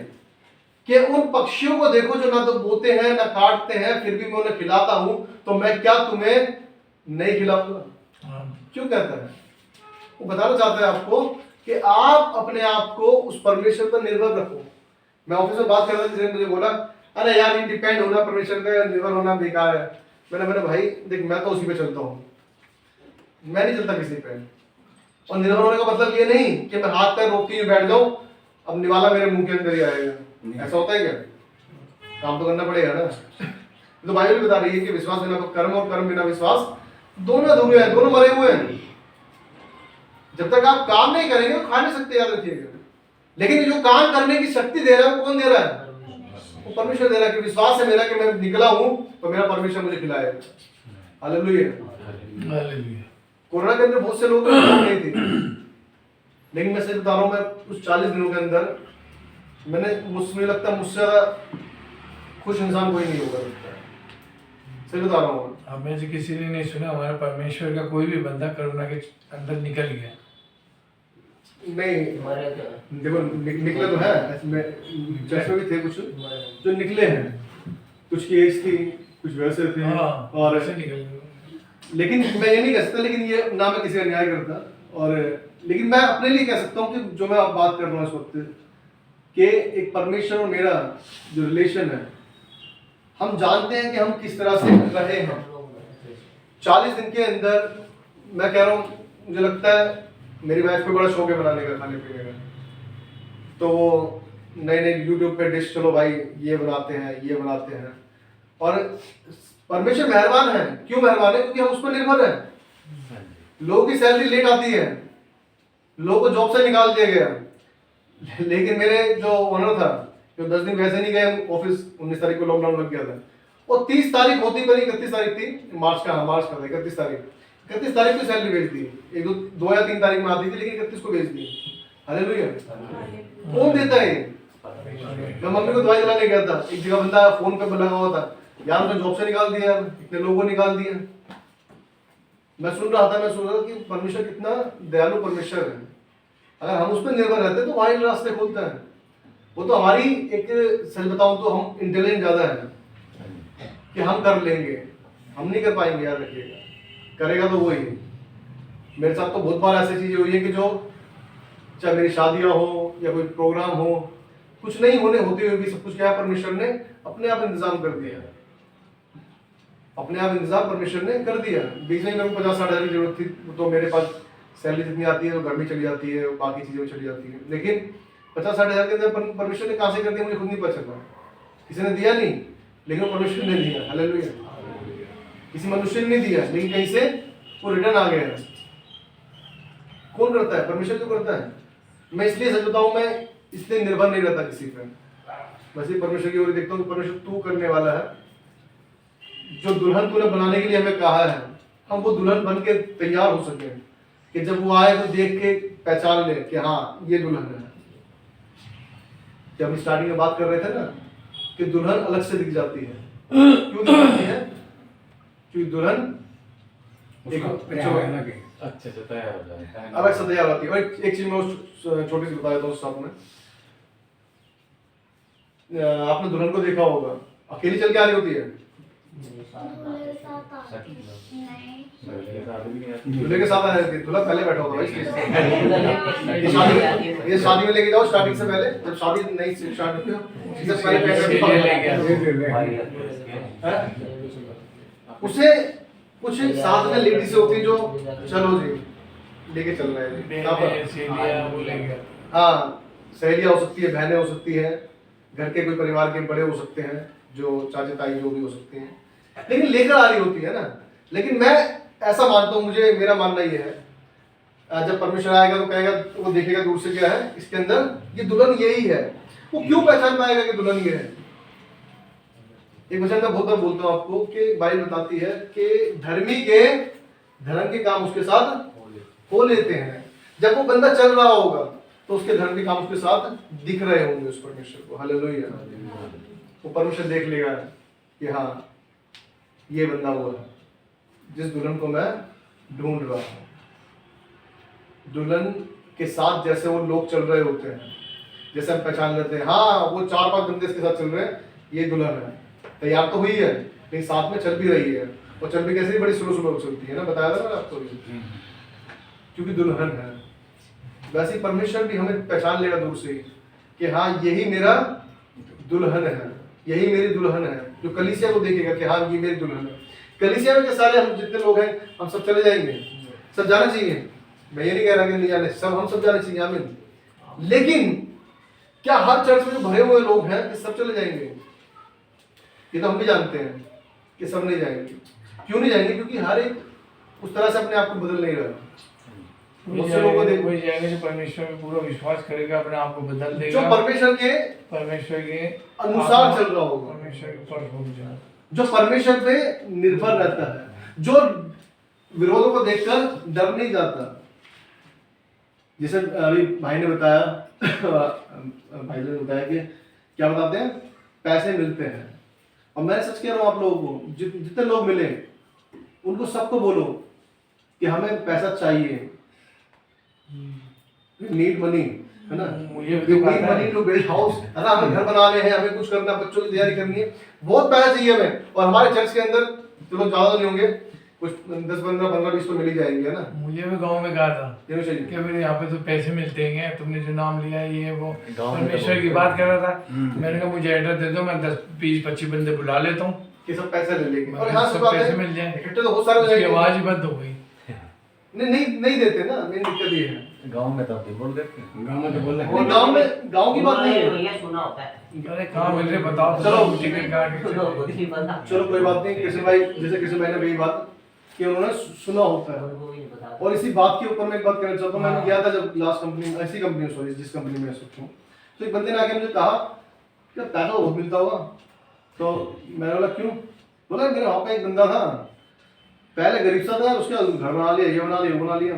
कि उन पक्षियों को देखो जो ना तो बोते हैं ना काटते हैं, फिर भी मैं उन्हें खिलाता हूं, तो मैं क्या तुम्हें नहीं खिलाऊंगा? क्यों कहता है? वो बताना चाहता है आपको कि आप अपने आप को उस परमेश्वर पर निर्भर रखो। मैं ऑफिस में बात कर रहा था, किसी ने मुझे बोला अरे यार ये डिपेंड होना परमेश्वर पे निर्भर होना बेकार है। मैंने भाई देख, मैं तो उसी पे चलता हूँ, मैं नहीं चलता किसी पे। और निर्भर होने का मतलब ये नहीं कि मैं हाथ पैर रोकती हुई बैठ जाऊं, अब निवाला मेरे मुंह के अंदर ही आएगा। ऐसा होता है क्या? काम तो करना पड़ेगा ना। तो बाइबल बता रही है कि विश्वास बिना कर्म और कर्म बिना विश्वास दोनों अधूरे हैं, दोनों मरे हुए हैं। जब तक आप काम नहीं करेंगे तो खा नहीं सकते, याद रखिएगा। लेकिन जो काम करने की शक्ति दे रहा है वो कौन दे रहा है? वो परमेश्वर दे रहा है। कि विश्वास है मेरा कि मैं निकला हूं तो मेरा परमेश्वर मुझे खिलाएगा। हालेलुया। कोरोना के अंदर बहुत से लोग नहीं थे, लेकिन मैं सच बता रहा हूं, मैं उस 40 दिनों के अंदर मुझे लगता है मुझसे ज्यादा खुश इंसान कोई नहीं होगा, लगता है। सच बता रहा हूँ। हमें से किसी ने नहीं सुना हमारे परमेश्वर का कोई भी बंदा कोरोना के अंदर निकल गया नहीं, देखो निकले तो है, चर्च में भी थे कुछ जो निकले हैं, कुछ की एज थी, कुछ वैसे थे। और ऐसे निकल गए। लेकिन मैं ये नहीं कह सकता, लेकिन ये ना मैं किसी का न्याय करता, और लेकिन मैं अपने लिए कह सकता हूँ कि जो मैं आप बात कर रहा हूँ इस वक्त, कि एक परमेश्वर और मेरा जो रिलेशन है, हम जानते हैं कि हम किस तरह से रहे हैं। 40 दिन के अंदर मैं कह रहा हूँ, मुझे लगता है मेरी वाइफ को बड़ा शौक है बनाने का, खाने पीने का। तो वो नए नए यूट्यूब पे डिश, चलो भाई ये बनाते हैं, ये बनाते हैं। और परमेश्वर मेहरबान है। क्यों मेहरबान है? क्योंकि हम उस पर निर्भर हैं। लोगों की सैलरी लेट आती है, लोगों को जॉब से निकाल दिया गया, लेकिन मेरे जो ओनर था, जो 10 दिन वैसे नहीं गए ऑफिस, 19 तारीख को लॉकडाउन लग गया था, और 30 तारीख होती पहले 31 तारीख थी मार्च का 31 तारीख को सैलरी भेज दी। एक दो या 3 तारीख में आती थी, लेकिन 31 को भेज दी। हालेलुया। कौन देता है? मैं मम्मी को दवाई दिलाने गया था, एक जगह बंदा फोन पे लगा हुआ था, यार उसने जॉब से निकाल दिया, इतने लोगों को निकाल दिया। मैं सुन रहा था कि परमेश्वर कितना दयालु परमेश्वर है। अगर हम उस पर निर्भर रहते तो वहां रास्ते खोलता है। वो तो हमारी एक, सच बताऊं तो हम इंटेलिजेंट ज्यादा है कि हम कर लेंगे, हम नहीं कर पाएंगे। याद रखिएगा, करेगा तो वही। मेरे साथ तो बहुत बार ऐसी चीजें हुई है कि जो, चाहे मेरी शादियां हो या कोई प्रोग्राम हो, कुछ नहीं होने होते हुए भी सब कुछ क्या परमेश्वर ने अपने आप इंतजाम कर दिया, अपने आप इंतजाम परमेश्वर ने कर दिया। बीच में मेरे को 50-60 हज़ार की जरूरत थी, तो मेरे पास सैलरी जितनी आती है वो घर में चली जाती है, बाकी चीज़ें चली जाती है, लेकिन 50-60 हज़ार के अंदर परमेश्वर ने कहाँ से कर दिया मुझे खुद नहीं पता चल रहा। किसी ने दिया नहीं, लेकिन परमेश्वर ने दिया। हालेलुया। किसी मनुष्य ने नहीं दिया, लेकिन कहीं से वो रिटर्न आ गया। कौन करता है? परमेश्वर क्यों करता है? मैं इसलिए सच बताऊं, मैं इसलिए निर्भर नहीं रहता किसी पर, बस ये परमेश्वर की ओर देखता हूँ कि परमेश्वर तू करने वाला है। जो दुल्हन तूने बनाने के लिए हमें कहा है, हम वो दुल्हन बन के तैयार हो सके, कि जब वो आए तो देख के पहचान ले कि हाँ ये दुल्हन है। जब हम स्टार्टिंग में बात कर रहे थे ना कि दुल्हन अलग से दिख जाती है, क्यों दिख जाती है? क्योंकि दुल्हन एक अच्छे से तैयार हो जाए, अलग से तैयार होती है। और एक चीज मैं उस छोटी सी बता देता हूँ साथ में। आपने दुल्हन को देखा होगा, अकेली चल के आ रही होती है, दूल्हे के साथ आ रही थी। दूल्हा पहले बैठा होता है भाई, ये शादी में लेके जाओ स्टार्टिंग से पहले, जब शादी नहीं स्टार्ट होती हो इससे पहले उसे कुछ साथ में लेडी से होती है जो चलो जी लेके चल रहे हैं यहाँ पर। हाँ, सहेलियाँ हो सकती है, बहनें हो सकती है, घर के कोई परिवार के बड़े हो सकते हैं, जो चाचा ताई जो भी हो सकते हैं, लेकिन लेकर आ रही होती है ना। लेकिन मैं ऐसा मानता हूँ, मुझे मेरा मानना ये है, जब परमेश्वर आएगा तो कहेगा, तो वो देखेगा दूर से क्या है इसके अंदर, ये दुल्हन यही है। वो क्यों पहचान पाएगा कि दुल्हन ये है? एक वचन मैं बहुत बार बोलता हूँ आपको कि बाइबल बताती है कि धर्मी के धर्म के काम उसके साथ हो लेते हैं। जब वो बंदा चल रहा होगा तो उसके धर्म के काम उसके साथ दिख रहे होंगे उस परमेश्वर को। हालेलुया। वो परमेश्वर देख लेगा कि हाँ ये बंदा हुआ है जिस दुल्हन को मैं ढूंढ रहा हूँ। दुल्हन के साथ जैसे वो लोग चल रहे होते हैं, जैसे हम पहचान लेते हैं, हाँ वो 4-5 बंदे इसके साथ चल रहे हैं, ये दुल्हन है, तैयार तो हुई है लेकिन साथ में चल भी रही है। और चल भी कैसे, बड़ी स्लो चलती है ना, बताया था ना आपको, क्योंकि दुल्हन है। वैसे ही परमेश्वर भी हमें पहचान लेगा दूर से कि हाँ यही मेरा दुल्हन है, यही मेरी दुल्हन है। जो कलीसिया को देखेगा कि हाँ ये मेरी दुल्हन है। कलीसिया में के सारे हम जितने लोग हैं हम सब चले जाएंगे, सब जाना चाहिए, मैं ये नहीं कह रहा कि नहीं जाने, सब हम सब जाना चाहिए, आमीन। लेकिन क्या हर चर्च में जो भरे हुए लोग हैं कि सब चले जाएंगे? ये तो हम भी जानते हैं कि सब नहीं जाएंगे। क्यों नहीं जाएंगे? क्योंकि हर एक उस तरह से अपने आप को बदल नहीं रहा। कोई जाएगा जो परमेश्वर में पूरा विश्वास करेगा, अपने आप को बदल देगा, जो परमेश्वर के अनुसार चल रहा होगा, परमेश्वर के ऊपर हो जाए, जो परमेश्वर पे निर्भर रहता है, जो विरोधों को देखकर डर नहीं जाता। जैसे अभी भाई ने बताया कि क्या बताते हैं, पैसे मिलते हैं। और मैं सच कह रहा हूँ आप लोगों को, जितने लोग मिले उनको सबको बोलो कि हमें पैसा चाहिए, नीड मनी, है ना, need money to build house, है ना, हमें घर बनाने हैं, हमें कुछ करना, बच्चों की तैयारी करनी है, बहुत पैसा चाहिए हमें। और हमारे चर्च के अंदर चलो ज्यादा नहीं होंगे, कुछ 10, 15, 20 तो मिल ही जाएंगे, है ना। मुझे भी गांव में कहा था चाहिए कि मेरे यहाँ पे तो पैसे मिलते हैं, तुमने जो नाम लिया ये वो, परमेश्वर की बात कर रहा था। मैंने कहा मुझे एड्रेस दे दो, मैं 10, 20, 25 बंदे बुला लेता हूँ कि सब पैसे ले लेंगे। और हाँ, यहाँ से बात पैसे है, मिल जाए, इकट्ठे तो बहुत सारे हो उसकी जाएंगे। आवाज ही बंद हो गई। नहीं देते ना, मेन दिक्कत ये है। गांव में तो बोल देते हैं, गाँव में तो बोल वो गांव की बात नहीं है। भैया सुना होता है, अरे कहाँ मिल रहे बताओ, चलो, टिकट काट के सुनो खुद ही बंदा, चलो कोई बात नहीं। कृष्ण भाई, जैसे कृष्ण भाई ने वही बात कि उन्होंने सुना होता है। वो ही बता और इसी बात के ऊपर मैं एक बात कहना चाहता हूँ। मैंने गया था जब लास्ट कंपनी, ऐसी कंपनी सॉरी जिस कंपनी में सोचता हूँ, तो एक बंदे ने आके मुझे कहा कि पैसा बहुत मिलता होगा। तो मैंने बोला क्यों? बोला मेरे वहाँ पे एक बंदा था, पहले गरीब सा था, उसके घर बना लिया, ये बना लिया, वो बना लिया।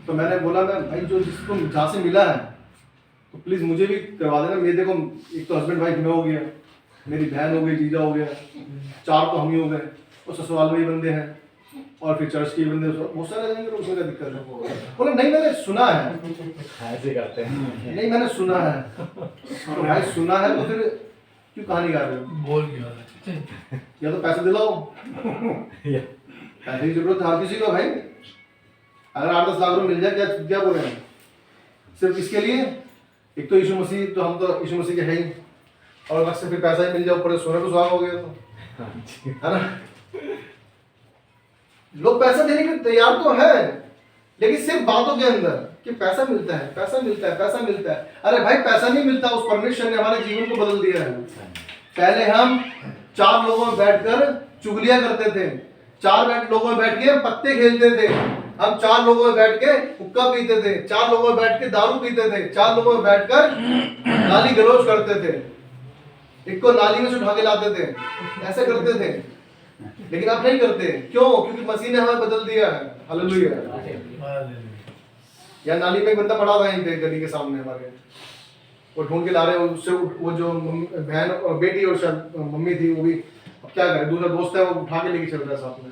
तो मैंने बोला मैं भाई जो जिसको जहाँ से मिला है तो प्लीज़ मुझे भी करवा देना। मेरे देखो, एक तो हस्बैंड वाइफ में हो गया, मेरी बहन हो गई, जीजा हो गया, 4 तो हम ही हो गए, और ससुराल में ही बंदे हैं, और फिर चर्च के बंदे बहुत सारे जाएंगे, तो उसमें क्या दिक्कत है? बोला नहीं मैंने सुना है, ऐसे करते हैं। नहीं मैंने सुना है। तो भाई सुना है तो फिर क्यों कहानी गा रहे हो? बोल गया, या तो पैसे दिलाओ, पैसे की जरूरत है हर किसी को भाई। अगर 8-10 लाख रुपये मिल जाए, क्या बोल रहे हैं? सिर्फ इसके लिए एक तो यीशु मसीह, तो हम तो यीशु मसीह के है ही, और अलग से फिर पैसा ही मिल जाए ऊपर से सोने को सुहाग हो गया तो, है ना। लोग पैसा देने के तैयार तो है, लेकिन सिर्फ बातों के अंदर कि पैसा मिलता है, पैसा मिलता है, पैसा मिलता है। अरे भाई पैसा नहीं मिलता, उस परमेश्वर ने हमारे जीवन को बदल दिया है। पहले हम 4 लोगों में बैठकर चुगलियां करते थे, 4 लोगों में बैठ के पत्ते खेलते थे, हम 4 लोगों में बैठ के हुक्का पीते थे, 4 लोगों में बैठ के दारू पीते थे, 4 लोगों में बैठकर गाली गलौज करते थे, एक को नाली में से उठा के लाते थे, ऐसे करते थे। लेकिन आप नहीं करते, क्यों? क्योंकि मसीह ने हमें बदल दिया है। हालेलुया। या नाली में एक बंदा पड़ा था यहीं पे गली के सामने हमारे, वो ढूंढ के ला रहे हैं उससे, वो जो बहन और बेटी और शायद मम्मी थी, वो भी अब क्या करे, दूसरा दोस्त है वो उठा के लेके चल रहा है साथ में,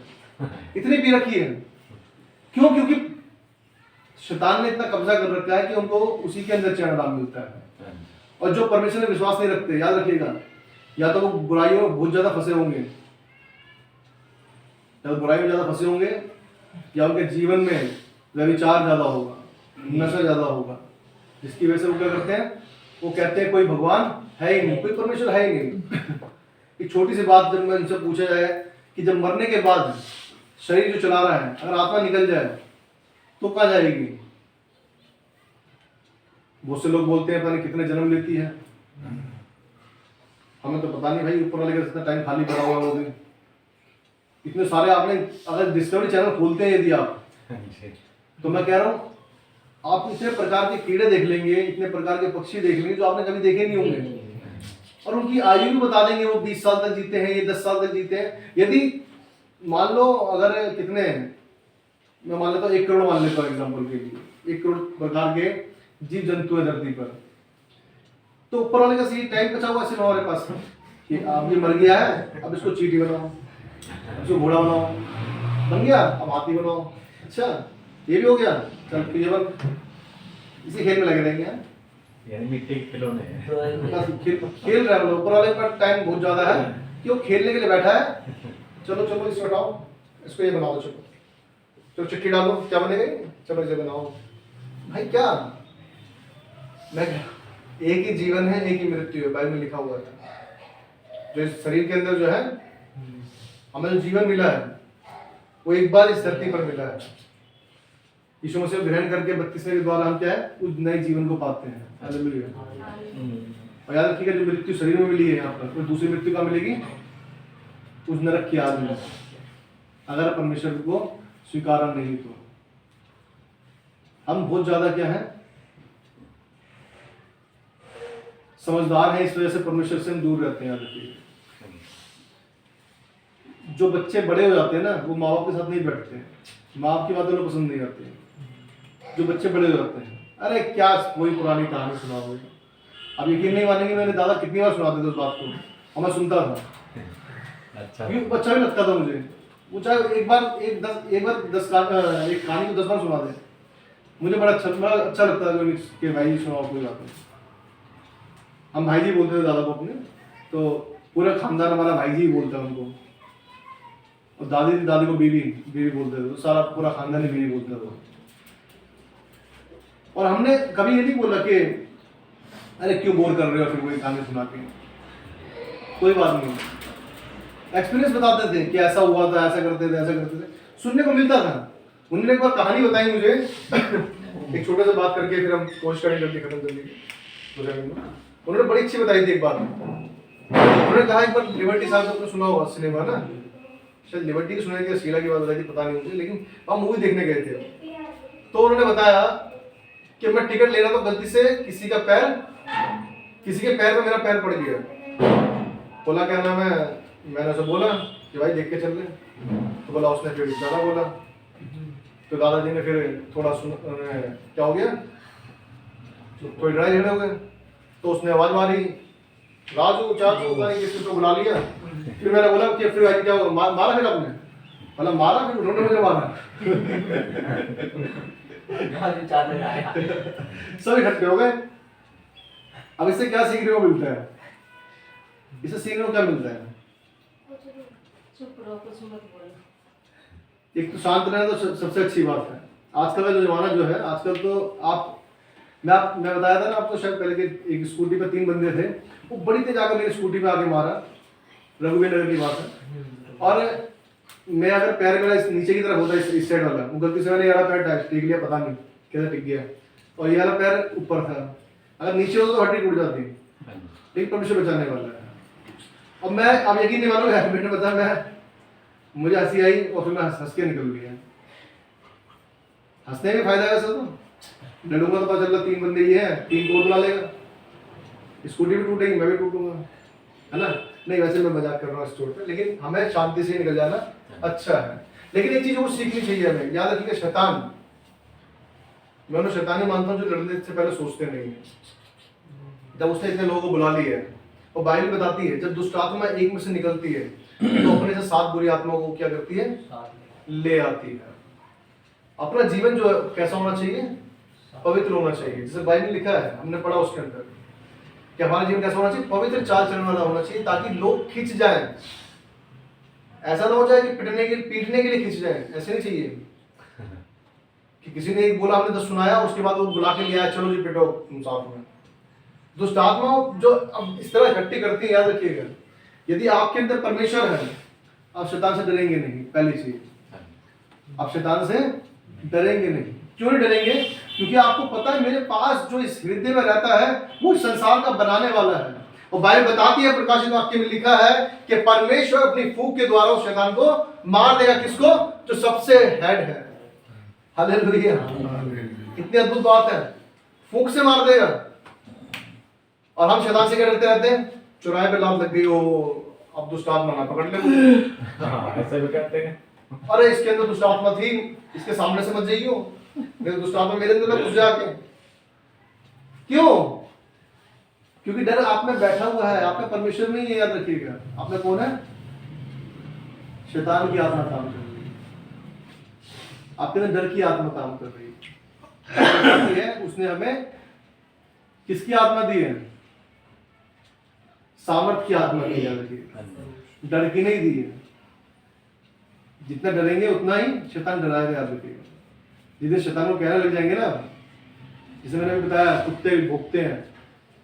इतनी पी रखी है। क्यों? क्योंकि शैतान ने इतना कब्जा कर रखा है कि उनको उसी के अंदर चैन आराम मिलता है। और जो परमेश्वर में विश्वास नहीं रखते, याद रखिएगा, या तो वो बुराइयों में बहुत ज्यादा फंसे होंगे, या तो बुराई में ज्यादा फंसे होंगे, या उनके जीवन में व्यभिचार ज्यादा होगा, नशा ज्यादा होगा, जिसकी वजह से वो क्या करते हैं, वो कहते हैं कोई भगवान है ही नहीं, कोई परमेश्वर है ही नहीं। एक छोटी सी बात जब मैं इनसे पूछा जाए कि जब मरने के बाद शरीर जो चला रहा है, अगर आत्मा निकल जाए तो कहाँ जाएगी? बहुत से लोग बोलते हैं पता नहीं कितने जन्म लेती है, हमें तो पता नहीं भाई, ऊपर वाले का इतना टाइम खाली पड़ा हुआ है वो दिन। इतने सारे आपने अगर डिस्कवरी चैनल खोलते हैं यदि आप, तो मैं कह रहा हूँ आप इतने प्रकार के कीड़े देख लेंगे, इतने प्रकार के पक्षी देख लेंगे जो आपने कभी देखे नहीं होंगे, और उनकी आयु भी बता देंगे, वो 20 साल तक जीते हैं, ये 10 साल तक जीते हैं। यदि मान लो अगर कितने, मैं मान लेता हूँ 1 करोड़ मान लेता हूँ एग्जाम्पल के लिए, 1 करोड़ प्रकार के जीव जंतु है धरती पर, तो ऊपर वाले का सही टाइम बचा हुआ सिर्फ हमारे पास कि अब ये मर गया है, अब इसको चींटी बनाओ, इसको घोड़ा बनाओ, बन गया, अब हाथी बनाओ, अच्छा ये भी हो गया, चल केवल इसी खेल में लगे रहेंगे, यानी मिट्टी के खिलौने हैं। खेल रहे हैं ऊपर वाले का टाइम बहुत ज्यादा है कि वो खेलने के लिए बैठा है। चलो चलो इसको हटाओ, इसको ये बनाओ, चलो चलो चिट्ठी डालो, क्या बनेगा, चलो इसे बनाओ। भाई क्या, मैं एक ही जीवन है, एक ही मृत्यु है, बाइबल में लिखा हुआ है। जो इस शरीर के अंदर जो है हमें जो जीवन मिला है वो एक बार इस धरती पर मिला है। यीशु मसीह को ग्रहण करके 32वें के द्वारा हम क्या है, उस नए जीवन को पाते हैं। हालेलुया। और याद रखिएगा जो मृत्यु शरीर में मिली है यहाँ पर, तो दूसरी मृत्यु का मिलेगी उस नरक की आग में, अगर परमेश्वर को स्वीकारा नहीं तो। हम बहुत ज्यादा क्या है, समझदार हैं, इस वजह से परमेश्वर से हम दूर रहते हैं। याद रखिए जो बच्चे बड़े हो जाते हैं ना, वो माँ बाप के साथ नहीं बैठते हैं, माँ बाप की बातें लोग पसंद नहीं करते हैं। जो बच्चे बड़े हो जाते हैं, अरे क्या वही पुरानी कहानी सुनाओगे, अब यकीन नहीं मानेंगे, मैंने दादा कितनी बार सुनाते थे उस बात को, और मैं सुनता था। अच्छा, अच्छा भी लगता था मुझे, वो चाहे एक बार एक कहानी को 10 बार सुना दे, मुझे बड़ा अच्छा लगता था कि भाई सुनाओ कोई बात नहीं। हम भाई जी बोलते थे दादा को अपने, तो पूरा खानदान हमारा भाई जी बोलता है उनको, और दादी को बीवी बोलते थे, तो सारा पूरा खानदान ही बीवी बोलता था। और हमने कभी ये नहीं बोला कि अरे क्यों बोर कर रहे हो, फिर कोई कहानी सुना के, कोई बात नहीं। एक्सपीरियंस बताते थे कि ऐसा हुआ था, ऐसा करते थे, ऐसा करते थे, सुनने को मिलता था। उन्होंने एक बार कहानी बताई मुझे एक छोटे से बात करके, फिर हम कोशिश करेंगे जल्दी खत्म करने की। उन्होंने बड़ी अच्छी बताई थी एक बात। उन्होंने कहा एक बार लिबर्टी साहब आपने सुना होगा सिनेमा ना, शायद लिबर्टी की सुनाई थी, शीला की बात बताई थी, पता नहीं मुझे, लेकिन हम मूवी देखने गए थे। तो उन्होंने बताया कि मैं टिकट ले रहा था, गलती से किसी के पैर में मेरा पैर पड़ गया। बोला क्या नाम है, मैंने उसे बोला कि भाई देख के चल रहे, तो बोला उसने फिर ज़्यादा बोला, तो दादाजी ने फिर थोड़ा क्या हो गया, थोड़ी लड़ाई झगड़े हो गए, तो उसने आवाज़ मारी, राजू चाचू किसी को बुला लिया। फिर मैंने बोला कि फिर भाई क्या हुआ, मारा फिर आपने, बोला मारा, फिर उन्होंने मुझे मारा। सब इकट्ठे हो गए। अब इससे क्या सीखने को मिलता है, इससे सीखने को क्या मिलता है, एक तो शांत रहना तो सबसे अच्छी बात है। आजकल का जो जमाना जो है, आजकल तो आप मैं बताया था ना आपको शायद पहले कि एक स्कूटी पे 3 बंदे थे, वो बड़ी तेज आकर मेरी स्कूटी पे आके मारा, रघुवीर नगर की बात है। और मैं अगर पैर मेरा इस नीचे की तरफ होता इस साइड वाला, वो गलती से मैंने ये वाला पैर टिक लिया, पता नहीं कैसे टिक गया, और ये वाला पैर ऊपर था, अगर नीचे होता तो हड्डी टूट जाती, लेकिन परमेश्वर बचाने वाला है। और मैं अब यकीन नहीं मानोगे, हेलमेट में बता, मैं मुझे हंसी आई और फिर मैं हंस के निकल गया। हंसने में फायदा है, तो लड़ूंगा तो पता चल रहा 3 बंदे ये हैं, 3 को बुला लेगा, स्कूटी भी टूटेगी, मैं भी टूटूंगा, है ना। नहीं वैसे मैं मजाक कर रहा हूँ इस चोट पे, लेकिन हमें शांति से निकल जाना अच्छा है। लेकिन एक चीज और सीखनी चाहिए हमें, याद रखिएगा शैतान, मैं उन्हें शैतानी मानता हूँ जो लड़ने से पहले सोचते नहीं है। जब उसने इतने लोगों को बुला लिया है, और बाइबल बताती है जब दुष्ट आत्मा एक में से निकलती है तो अपने से 7 बुरी आत्माओं को क्या करती है, ले आती है। अपना जीवन जो है कैसा होना चाहिए, पवित्र होना चाहिए, जैसे बाइबल लिखा है, हमने पढ़ा उसके अंदर कि हमारा जीवन कैसा होना चाहिए, पवित्र चाल चलन वाला होना चाहिए, ताकि लोग खिंच जाएं। ऐसा ना हो जाए कि पीटने के लिए खिंच जाएं, ऐसे नहीं चाहिए कि किसी ने एक बोला, हमने 10 सुनाया, उसके बाद वो बुला के ले आया, चलो जी पिटो तुम साथ में। दुष्ट आत्माओं जो अब इस तरह इकट्ठी करती है, याद रखिएगा, यदि आपके अंदर परमेश्वर है, आप शैतान से डरेंगे नहीं। पहली चीज, आप शैतान से डरेंगे नहीं। क्यों नहीं डरेंगे? क्योंकि आपको पता है मेरे पास जो इस हृदय में रहता है वो संसार का बनाने वाला है। और बाइबल बताती है, प्रकाशित वाक्य में लिखा है कि परमेश्वर अपनी फूंक के द्वारा उस शैतान को मार देगा। किसको? जो सबसे हेड है। हालेलुया, कितनी अद्भुत बात है, फूंक से मार देगा। और हम शैतान से क्या डरते रहते हैं, चौराहे पे लात लग गई हो, अब दुष्ट आत्मा ना पकड़ ले मुझे। ऐसा भी कहते हैं, अरे इसके अंदर दुष्ट आत्मा थी, इसके सामने से मत जाइयो, मेरे दुष्ट आत्मा मेरे अंदर घुस जाके। क्यों? क्योंकि डर आप में बैठा हुआ है, आप में परमेश्वर नहीं है। याद रखिएगा, आप में कौन है? शैतान की आत्मा काम कर रही है, आपके अंदर डर की आत्मा काम कर रही है। उसने हमें किसकी आत्मा दी है? सामर्थ की आत्मा दी है, डर की नहीं दी है। जितना डरेंगे उतना ही शैतान डराएगा। याद रखिएगा, जितने शैतान को कहने लग जाएंगे ना, जैसे मैंने भी बताया, कुत्ते भोंकते हैं,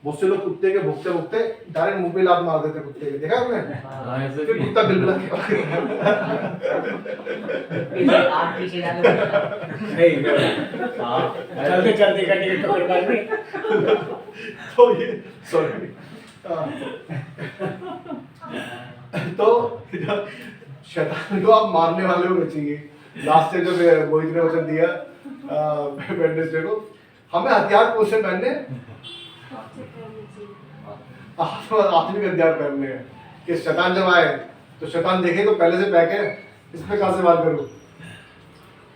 बहुत से लोग कुत्ते के भोंकते भोंकते डायरेक्ट मुंह पे लात मार देते कुत्ते के, देखा आपने? फिर कुत्ता बिलबिला के पीछे जाके चलते चलते गड्डी में ठोकर मार दी। तो ये सॉरी, तो शैतान को आप मारने वाले हो बचेंगे। लास्ट से जब मोहित ने वचन दिया वेडनेसडे को, हमें हथियार कौन से पहनने? आत्मिक हथियार पहनने हैं कि शैतान जब आए तो शैतान देखे तो पहले से पैक है, इसमें कहां से वार करूं।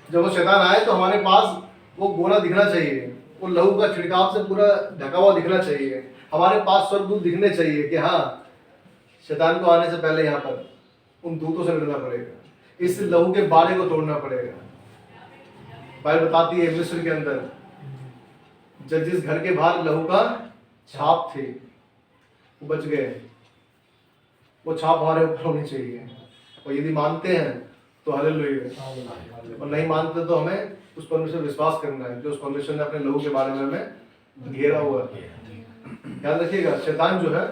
जब वो शैतान आए तो हमारे पास वो गोला दिखना चाहिए, वो लहू का छिड़काव से पूरा ढका हुआ दिखना चाहिए, हमारे पास स्वर्गदूत दिखने चाहिए कि हाँ, शैतान को आने से पहले यहाँ पर उन दूतों से लड़ना पड़ेगा, इस लहू के बाड़े को तोड़ना पड़ेगा। बाइबल बताती है मिस्र के अंदर जिस घर के बाहर लहू का छाप थे वो बच गए। वो छाप हमारे ऊपर होनी चाहिए, और यदि मानते हैं तो हालेलुया, और नहीं मानते तो हमें उस परमेश्वर विश्वास करना है जो उस परमेश्वर ने अपने लहू के बारे में हमें घेरा हुआ है। याद रखिएगा, शैतान जो है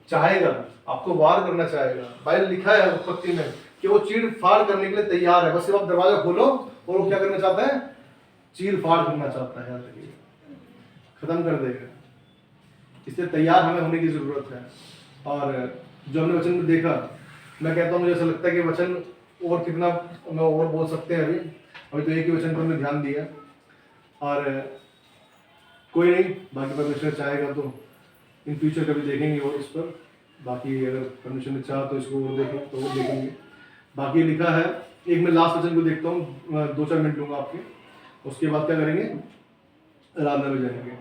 चाहेगा, आपको वार करना चाहेगा। बाइबल लिखा है उत्पत्ति में कि वो चीड़ फाड़ करने के लिए तैयार है, बस सिर्फ आप दरवाजा खोलो और वो क्या करना चाहता है? चीड़ फाड़ करना चाहता है। याद रखिएगा, खत्म कर देगा। इसलिए तैयार हमें होने की जरूरत है। और जो हमने वचन में देखा, मैं कहता हूँ मुझे ऐसा लगता है कि वचन और कितना मैं और बोल सकते हैं। अभी तो एक ही वचन पर हमने ध्यान दिया, और कोई नहीं, बाकी परमेश्वर चाहेगा तो इन फ्यूचर कभी देखेंगे और इस पर। बाकी अगर परमेश्वर ने चाहा तो इसको और देखें तो वो देखेंगे। बाकी लिखा है, एक मैं लास्ट वचन को देखता हूँ, 2-4 मिनट लूँगा आपके, उसके बाद क्या करेंगे? आराधना में जाएंगे।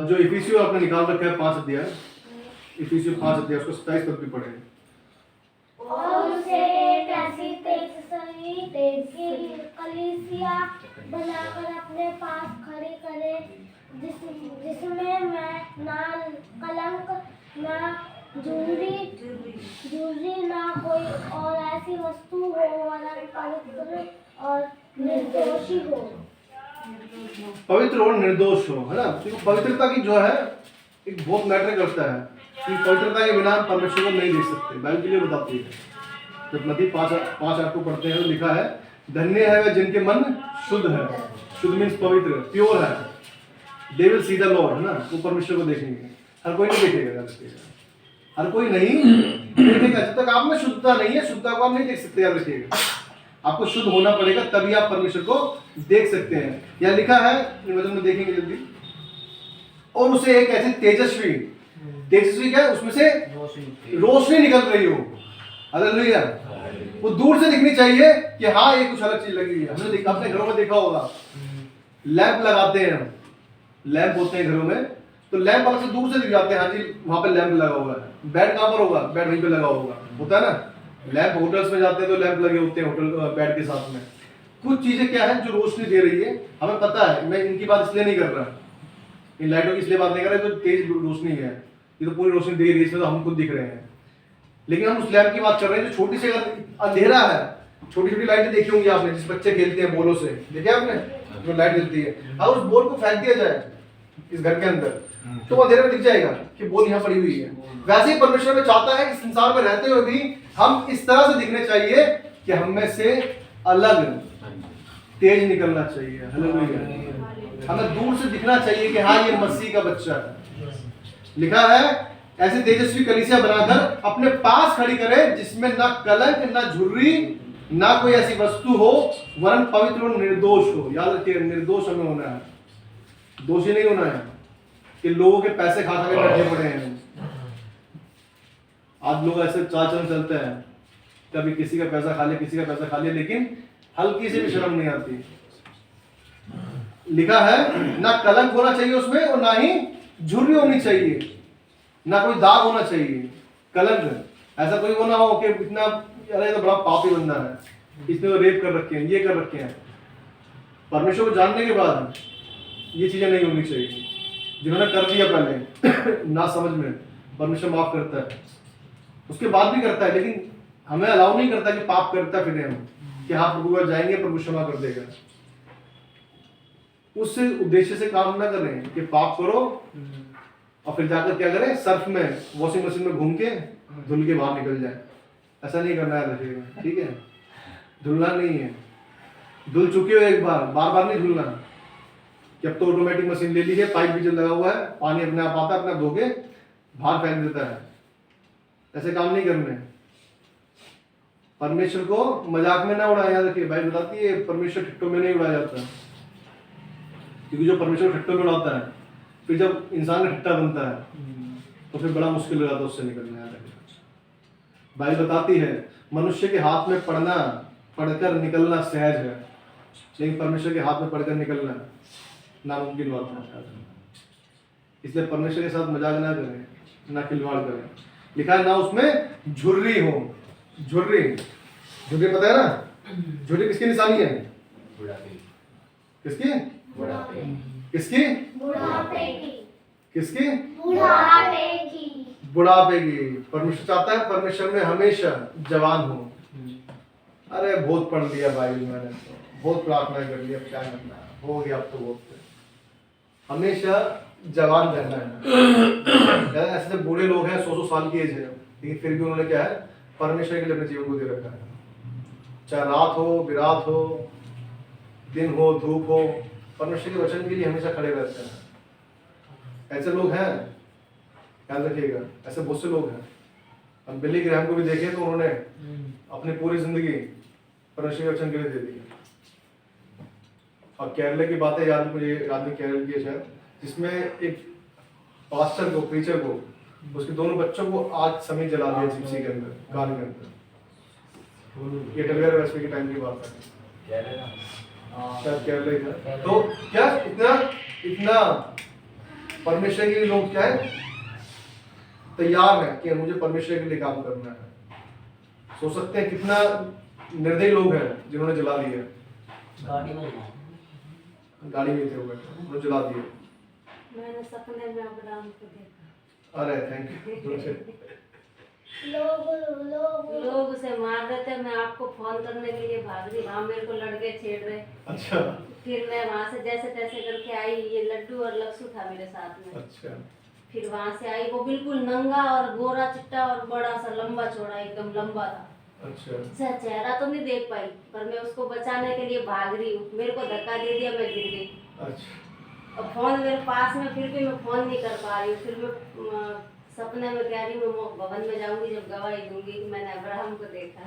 जो इफिसियों आपने निकाल रखा है 5 अध्याय, इफिसियों 5 अध्याय, उसको 27 तक भी पढ़ें। और उसे एक ऐसी तेज कलीसिया बनाकर अपने पास खड़ी करे, जिसमें मैं ना कलंक, ना झुर्री, ना कोई और ऐसी वस्तु हो, वरन पवित्र और निर्दोषी हो। पवित्र और निर्दोष हो, है ना। तो पवित्रता की जो है एक बहुत मैटर करता है कि पवित्रता के बिना हम परमेश्वर को नहीं देख सकते। बाइबल के लिए बताती है, जब मत्ती 5:8 को पढ़ते हैं तो लिखा है, धन्य है वे जिनके मन शुद्ध है। शुद्ध मीन्स पवित्र, प्योर है। They will see the Lord, है ना। वो परमेश्वर को देखेंगे। हर कोई नहीं देखेगा, हर कोई नहीं देखेगा। जब तक आप में शुद्धता नहीं है, शुद्धता को आप नहीं देख सकते। याद रखिएगा, आपको शुद्ध होना पड़ेगा, तभी आप परमेश्वर को देख सकते हैं। यहाँ लिखा है, वचन में देखेंगे जल्दी, और उसे एक ऐसी तेजस्वी क्या है, उसमें से रोशनी निकल रही हो। हालेलुया। वो दूर से दिखनी चाहिए कि हाँ ये कुछ अलग चीज लगी है। हमने अपने घरों में देखा होगा, लैंप लगाते हैं हम, लैंप होते हैं घरों में, तो लैंप अलग से दूर से दिख जाते हैं, हाँ जी वहां पे लैंप लगा हुआ है। बेड कहाँ पर होगा, बेड वहीं पे लगा होगा, होता है ना। लैंप होटल्स में जाते हैं तो लैंप लगे होते हैं होटल बेड के साथ में। कुछ चीजें क्या है जो रोशनी दे रही है, हमें पता है। मैं इनकी बात इसलिए नहीं कर रहा, इन लाइटों की इसलिए बात नहीं कर रहा, जो तेज रोशनी है, ये तो पूरी रोशनी दे रही है, इसमें तो हम खुद दिख रहे हैं। लेकिन हम उस लैंप की बात कर रहे हैं जो छोटी सी, अगर अंधेरा है, छोटी छोटी लाइटें देखी होंगी आपने, जिस बच्चे खेलते हैं बोलों से, देखे आपने, जो लाइट जलती है। अगर उस बोल को फेंक दिया जाए इस घर के अंदर, तो अंधेरे में दिख जाएगा कि बोल यहाँ पड़ी हुई है। वैसे ही परमेश्वर में चाहता है कि संसार में रहते हुए भी हम इस तरह से दिखने चाहिए कि हम में से अलग तेज निकलना चाहिए। हालेलुया। हमें दूर से दिखना चाहिए कि हाँ ये मसीह का बच्चा है। लिखा है, ऐसे तेजस्वी कलीसिया बनाकर अपने पास खड़ी करे, जिसमें ना कलंक, ना झुर्री, ना कोई ऐसी वस्तु हो, वरन पवित्र और निर्दोष हो। याद रखिए, निर्दोष हमें होना है, दोषी नहीं होना है कि लोगों के पैसे खा के बैठे पड़े हैं। आज लोग ऐसे चाल चलन चलते हैं, कभी किसी का पैसा खा ले, किसी का पैसा खा ले, लेकिन हल्की से भी शर्म नहीं आती। लिखा है, ना कलंक होना चाहिए उसमें, और ना ही झुर्री होनी चाहिए, ना कोई दाग होना चाहिए। कलंक, ऐसा कोई वो ना हो कि इतना, अरे तो बड़ा पापी बंदा है, इसने तो रेप कर रखे हैं, ये कर रखे हैं। परमेश्वर को जानने के बाद ये चीजें नहीं होनी चाहिए। जिन्होंने कर दिया पहले ना समझ में, परमेश्वर माफ करता है, उसके बाद भी करता है, लेकिन हमें अलाउ नहीं करता कि पाप करता फिर हम कि हाँ प्रभु पर जाएंगे, प्रभु क्षमा कर देगा। उस उद्देश्य से काम ना करें कि पाप करो और फिर जाकर क्या करें, सर्फ में, वॉशिंग मशीन में घूम के धुल के बाहर निकल जाए। ऐसा नहीं करना है, रखिएगा, ठीक है। धुलना नहीं है, धुल चुके हो एक बार, बार बार नहीं धुलना। कि अब तो ऑटोमेटिक मशीन ले ली है, पाइप भी जल लगा हुआ है, पानी अपने आप आता है, अपने आप धो के बाहर फेंक देता है। ऐसे काम नहीं करने। परमेश्वर को मजाक में ना उड़ाया। याद रखिए, भाई बताती है परमेश्वर ठट्टों में नहीं उड़ाया जाता, क्योंकि जो परमेश्वर ठट्टों में उड़ाता है, फिर जब इंसान का ठट्टा बनता है तो फिर बड़ा मुश्किल हो जाता है उससे निकलना। भाई बताती है, मनुष्य के हाथ में पढ़कर निकलना सहज है, लेकिन परमेश्वर के हाथ में पढ़कर निकलना नामुमकिन बात है। इसलिए परमेश्वर के साथ मजाक ना करें, ना खिलवाड़ करें। लिखा है, ना उसमें झुर्री हो। झुर्री पता है ना, झुर्री किसकी निशानी है? किसकी? किसकी? किसकी? बुढ़ापे की। परमेश्वर चाहता है परमेश्वर में हमेशा जवान हो। अरे बहुत पढ़ लिया बाइबल मैंने, तो बहुत प्रार्थना कर ली, अब क्या करना है, हो गया अब तो बहुत। हमेशा जवान रहना है। ऐसे तो बूढ़े लोग हैं, 100 साल की एज है, लेकिन फिर भी उन्होंने क्या है, परमेश्वर के लिए अपने जीवन को दे रखा है। चाहे रात हो, विरात हो, दिन हो, धूप हो, परमेश्वर के वचन के लिए हमेशा खड़े रहते हैं। ऐसे लोग हैं, याद रखिएगा, ऐसे बहुत से लोग हैं। हम बिली ग्रैहम को भी देखें तो उन्होंने अपनी पूरी जिंदगी परमेश्वर के वचन के लिए दे दी। और केरला की बात है, याद मुझे, आदमी केरल की है, जिसमें एक पास्टर को, प्रीचर को, उसके दोनों बच्चों को आज समय जला दिया जिप्सी के अंदर, कार के अंदर। ये टलवेर वेस्पी के टाइम की बात है, शायद केरला का। तो क्या इतना परमेश्वर के लिए लोग क्या है, तैयार है कि मुझे परमेश्वर के लिए काम करना है। सोच सकते हैं कितना निर्दयी लोग हैं जिन्होंने जला दिया। गाड़ी में थे वो जला दिए। मैंने सपने में अब्राहम को देखा। अरे थैंक यू। लोग उसे मार रहे थे, मैं आपको फोन करने के लिए भाग रही, वहाँ मेरे को लड़के छेड़ रहे। अच्छा। फिर मैं वहाँ से जैसे तैसे करके आई, ये लड्डू और लक्ष्य था मेरे साथ में। अच्छा फिर वहाँ से आई, वो बिल्कुल नंगा और गोरा चिट्टा और बड़ा सा लंबा चौड़ा एकदम लंबा था। अच्छा अच्छा, चेहरा तो नहीं देख पाई, पर मैं उसको बचाने के लिए भाग रही हूँ, मेरे को धक्का दे दिया, मैं गिर गई। अच्छा और फोन मेरे पास में, फिर भी मैं फोन नहीं कर पा रही हूँ। फिर मैं सपने में कह रही हूँ मैं भवन में जाऊंगी जब गवाही दूंगी कि मैंने अब्राहम को देखा।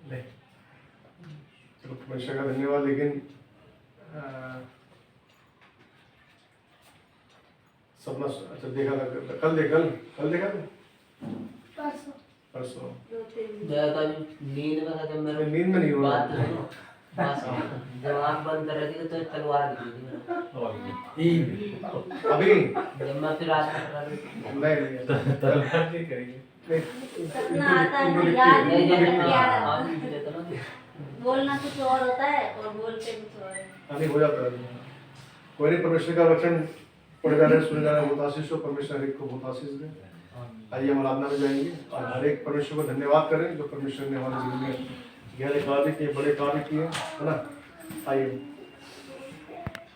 नहीं, चलो परमेश्वर का धन्यवाद। लेकिन सपना अच्छा देखा था, कल देखा था परसों परसों। 2-3 दिन। ज्यादा नींद में था जब मेरे नींद में नहीं हो रहा। बात सुनो, बस जब आँख बंद कर रही थी तो तलवार गिरी थी मेरा। अभी जब मैं फिर आज पकड़ा रही नहीं करेंगे। सपना आता है ना, याद नहीं नहीं जैसे क्या आज भी देता ना बोलना कुछ और होता है और बोलते कुछ और है। नहीं हो जाता है। कोई नहीं, परमेश्वर का वचन पढ़े जा रहे सुने जा रहे, बहुत आशीष हो। परमेश्वर हर एक को बहुत आशीष दे। आइए हम आराधना में जाएंगे और हर एक परमेश्वर को धन्यवाद करें जो परमेश्वर ने हमारे जीवन में गहरे कार्य किए, बड़े कार्य किए, है ना। आइए।